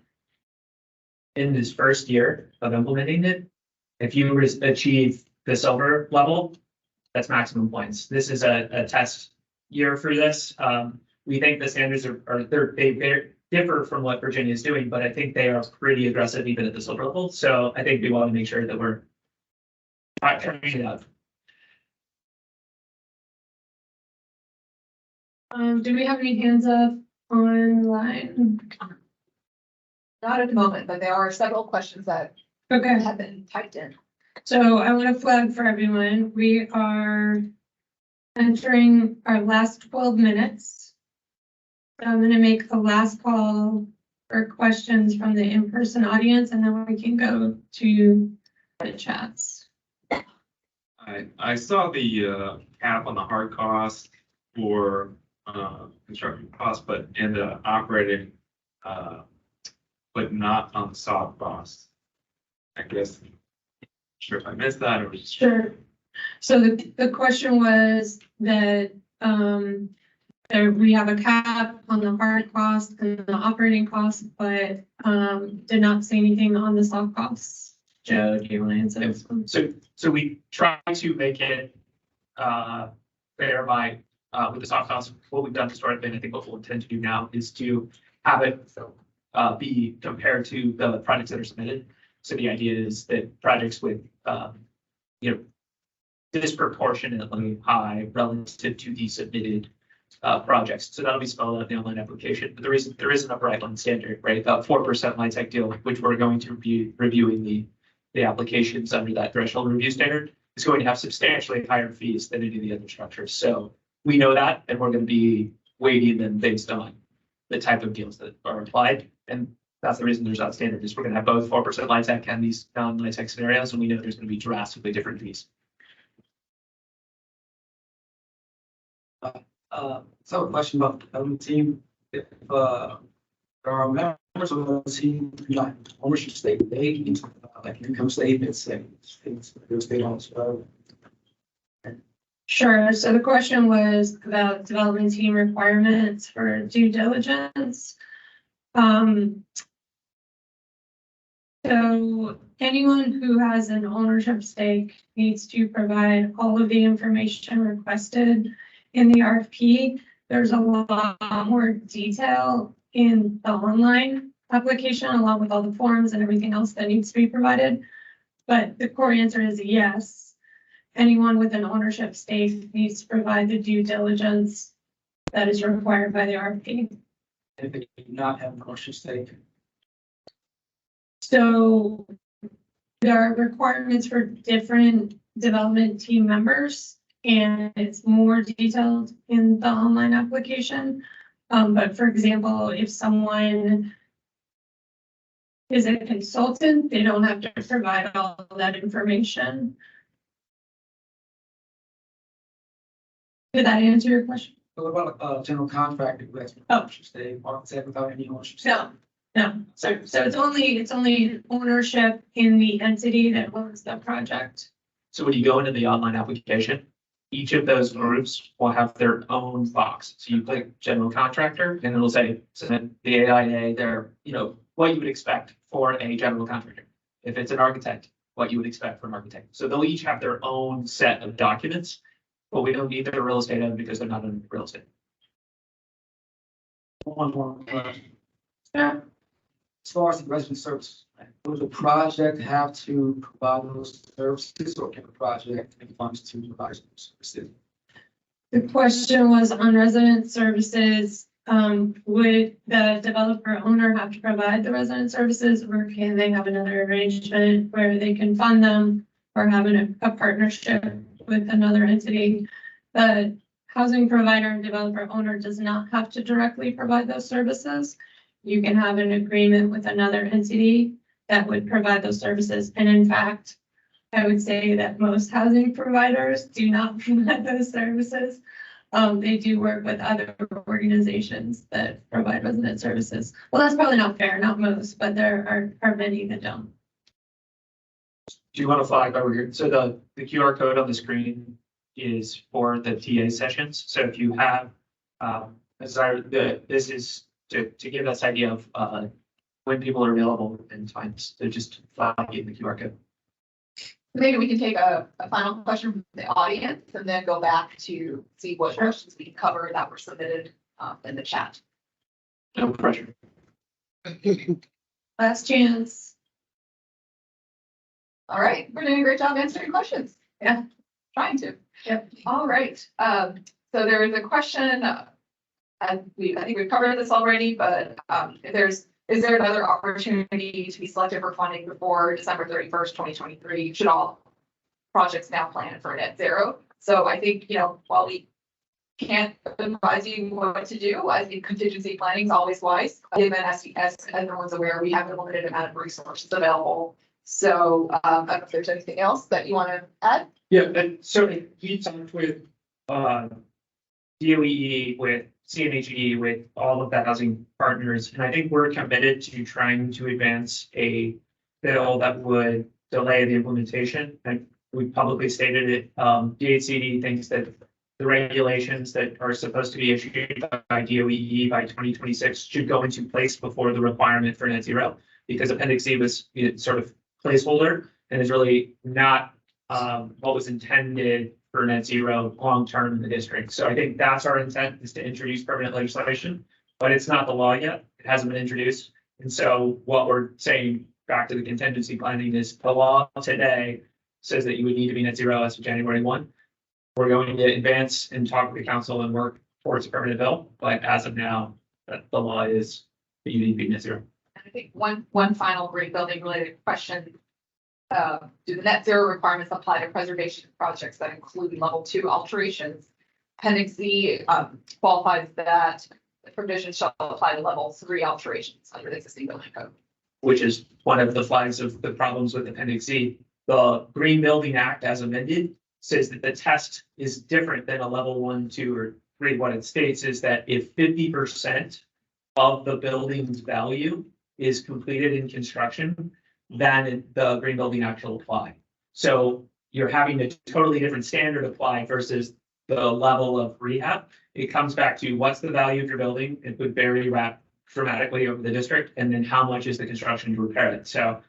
In this first year of implementing it, if you achieve the silver level, that's maximum points. This is a test year for this. We think the standards they differ from what Virginia is doing, but I think they are pretty aggressive even at the silver level. So I think we want to make sure that we're trying it out. Do we have any hands up online? Not at the moment, but there are several questions that Okay. have been typed in. So I want to flag for everyone, we are entering our last 12 minutes. So I'm going to make the last call for questions from the in-person audience, and then we can go to the chats. I saw the cap on the hard cost for construction costs, but in the operating, but not on the soft cost. I guess, sure if I missed that or. Sure. So the question was that we have a cap on the hard cost and the operating cost, but did not say anything on the soft costs. Joe, do you want to answer this one? So we try to make it fair by with the soft costs. What we've done historically, and I think what we'll intend to do now, is to have it be compared to the projects that are submitted. So the idea is that projects with disproportionately high relative to the submitted projects. So that'll be spelled out in the online application. But there isn't a bright line standard, right? That 4% line tech deal, which we're going to be reviewing the applications under that threshold review standard, is going to have substantially higher fees than any of the other structures. So we know that, and we're going to be weighting them based on the type of deals that are applied. And that's the reason there's that standard, is we're going to have both 4% line tech and these non-line tech scenarios, and we know there's going to be drastically different fees. So a question about the team. If there are members of the team, like ownership stake, they like income statements and things they also. Sure. So the question was about development team requirements for due diligence. So anyone who has an ownership stake needs to provide all of the information requested in the RFP. There's a lot more detail in the online application, along with all the forms and everything else that needs to be provided. But the core answer is yes. Anyone with an ownership stake needs to provide the due diligence that is required by the RFP. If they do not have an ownership stake. So there are requirements for different development team members, and it's more detailed in the online application. But for example, if someone is a consultant, they don't have to provide all of that information. Did that answer your question? What about a general contractor who has an ownership stake, architect without any ownership stake? No. So it's only ownership in the entity that owns the project. So when you go into the online application, each of those groups will have their own box. So you click general contractor and it'll say, submit the AIA, they're, what you would expect for a general contractor. If it's an architect, what you would expect from an architect. So they'll each have their own set of documents, but we don't need their real estate owned because they're not in real estate. One more question. Yeah. As far as the resident services, does the project have to provide those services, or can the project make funds to provide those services? The question was on resident services. Would the developer owner have to provide the resident services, or can they have another arrangement where they can fund them or have a partnership with another entity? The housing provider and developer owner does not have to directly provide those services. You can have an agreement with another entity that would provide those services. And in fact, I would say that most housing providers do not provide those services. They do work with other organizations that provide resident services. Well, that's probably not fair, not most, but there are many that don't. Do you want to flag over here? So the QR code on the screen is for the TA sessions. So if you have, this is to give us idea of when people are available and times. So just flag in the QR code. Maybe we can take a final question from the audience and then go back to see what questions we can cover that were submitted in the chat. No pressure. Last chance. All right, we're doing a great job answering questions. Yeah. Trying to. Yep. All right. So there is a question, and I think we've covered this already, but is there another opportunity to be selected for funding before December 31st, 2023? Should all projects now plan for net zero? So I think, while we can't advise you what to do, I think contingency planning is always wise. Given as everyone's aware, we have a limited amount of resources available. So I don't know if there's anything else that you want to add. Yeah, and so we talked with DOE, with CMHE, with all of the housing partners, and I think we're committed to trying to advance a bill that would delay the implementation. And we publicly stated it. DHCD thinks that the regulations that are supposed to be issued by DOE by 2026 should go into place before the requirement for net zero, because Appendix C was sort of placeholder and is really not what was intended for net zero long-term in the district. So I think that's our intent, is to introduce permanent legislation, but it's not the law yet. It hasn't been introduced. And so what we're saying back to the contingency planning is the law today says that you would need to be net zero as of January 1. We're going to advance and talk with the council and work towards a permanent bill. But as of now, the law is that you need to be net zero. I think one final green building related question. Do the net zero requirements apply to preservation projects that include level 2 alterations? Appendix Z qualifies that the provisions shall apply to level 3 alterations under the existing building code. Which is one of the flags of the problems with Appendix Z. The Green Building Act as amended says that the test is different than a level 1, 2, or 3. What it states is that if 50% of the building's value is completed in construction, then the Green Building Act will apply. So you're having a totally different standard apply versus the level of rehab. It comes back to what's the value of your building. It would vary dramatically over the district, and then how much is the construction to repair it. So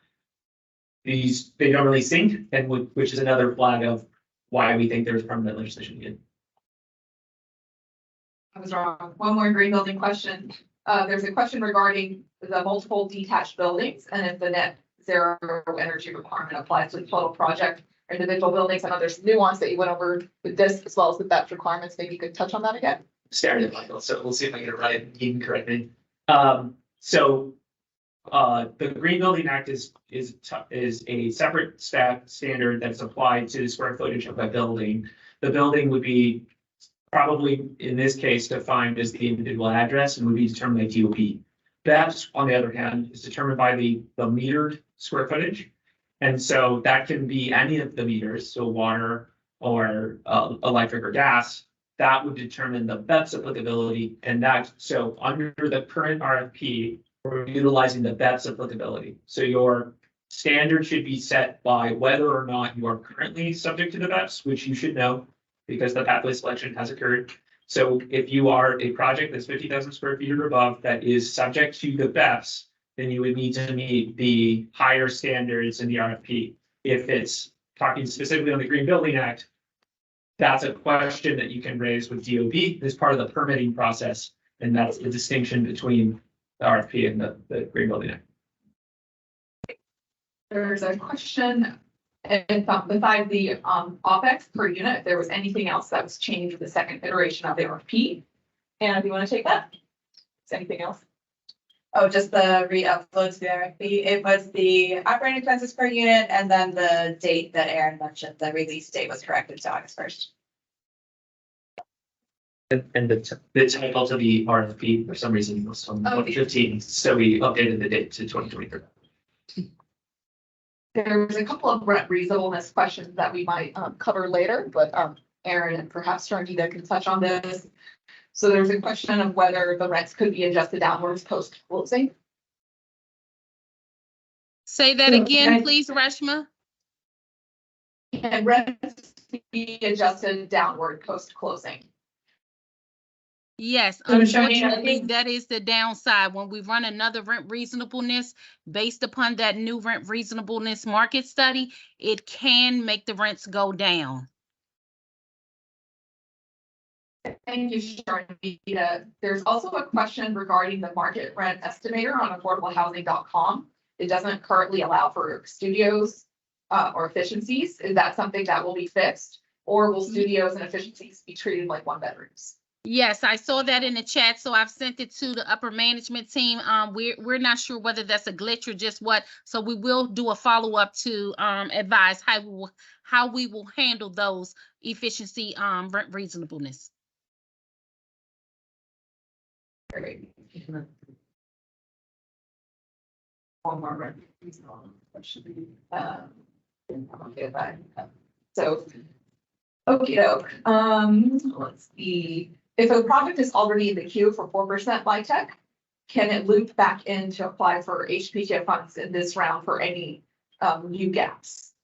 they don't really sync, and which is another flag of why we think there's permanent legislation needed. I was wrong. One more green building question. There's a question regarding the multiple detached buildings and if the net zero energy requirement applies to the total project or individual buildings. I know there's nuance that you went over with this as well as the BEPS requirements. Maybe you could touch on that again. Staring at Michael, so we'll see if I get it right. You can correct me. The Green Building Act is a separate standard that's applied to the square footage of a building. The building would be probably, in this case, defined as the individual address and would be determined by DOB. BEPS, on the other hand, is determined by the metered square footage. And so that can be any of the meters, so water or electric or gas, that would determine the BEPS applicability. And so under the current RFP, we're utilizing the BEPS applicability. So your standard should be set by whether or not you are currently subject to the BEPS, which you should know because the pathway selection has occurred. So if you are a project that's 50,000 square feet or above that is subject to the BEPS, then you would need to meet the higher standards in the RFP. If it's talking specifically on the Green Building Act, that's a question that you can raise with DOB as part of the permitting process. And that's the distinction between the RFP and the Green Building Act. There's a question and beside the OpEx per unit, if there was anything else that was changed with the second iteration of the RFP. And if you want to take that, is anything else? Oh, just the re-upload to the RFP. It was the operating expenses per unit and then the date that Aaron mentioned, the release date was corrected to August 1st. And the title to the RFP for some reason was on 2015, so we updated the date to 2023. There's a couple of rent reasonableness questions that we might cover later, but Aaron and perhaps Sharnita can touch on this. So there's a question of whether the rents could be adjusted downwards post closing. Say that again, please, Reshma. And rents be adjusted downward post closing. Yes, So unfortunately, that is the downside. When we run another rent reasonableness based upon that new rent reasonableness market study, it can make the rents go down. Thank you, Sharnita. There's also a question regarding the market rent estimator on affordablehousing.com. It doesn't currently allow for studios or efficiencies. Is that something that will be fixed, or will studios and efficiencies be treated like one bedrooms? Yes, I saw that in the chat, so I've sent it to the upper management team. We're not sure whether that's a glitch or just what, so we will do a follow-up to advise how we will handle those efficiency rent reasonableness. Great. One more rent. So, okie doke. Let's see. If a project is already in the queue for 4% LIHTC, can it loop back in to apply for HPTF funds in this round for any new gaps?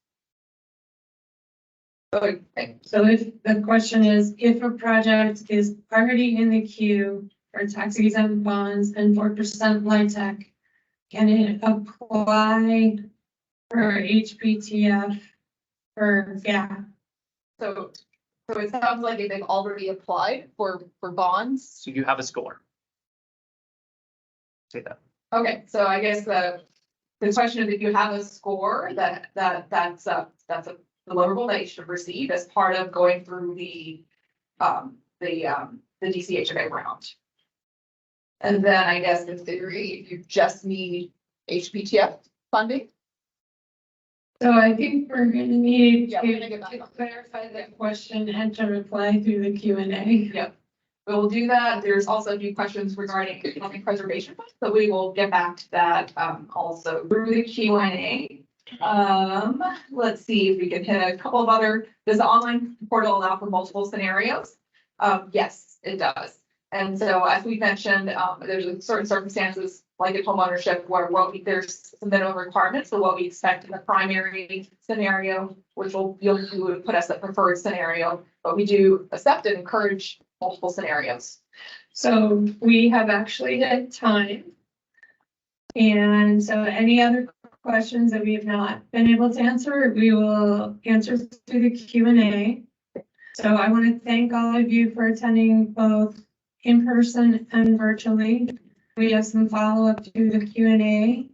Okay. So if the question is, if a project is already in the queue for tax exempt bonds and 4% LIHTC, can it apply for HPTF for gap? So it sounds like they've already applied for bonds. So you have a score. Say that. Okay, so I guess the question is if you have a score that's a deliverable that you should receive as part of going through the DCHFA round. And then I guess in theory, you just need HPTF funding. So I think we're gonna need Yeah, we're gonna get to back. clarify that question and to reply through the Q&A. Yep. We'll do that. There's also a few questions regarding economic preservation funds, so we will get back to that also through the Q&A. Let's see if we can hit a couple of other, does the online portal allow for multiple scenarios? Yes, it does. And so as we mentioned, there's certain circumstances like in homeownership where there's some minimum requirements for what we expect in the primary scenario, which you would put as the preferred scenario, but we do accept and encourage multiple scenarios. So we have actually hit time. And so any other questions that we have not been able to answer, we will answer through the Q&A. So I want to thank all of you for attending both in person and virtually. We have some follow-up to the Q&A.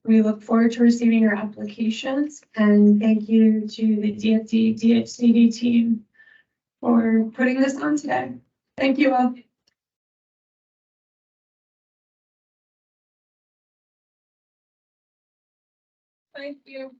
We look forward to receiving your applications, and thank you to the DHCD team for putting this on today. Thank you all. Thank you.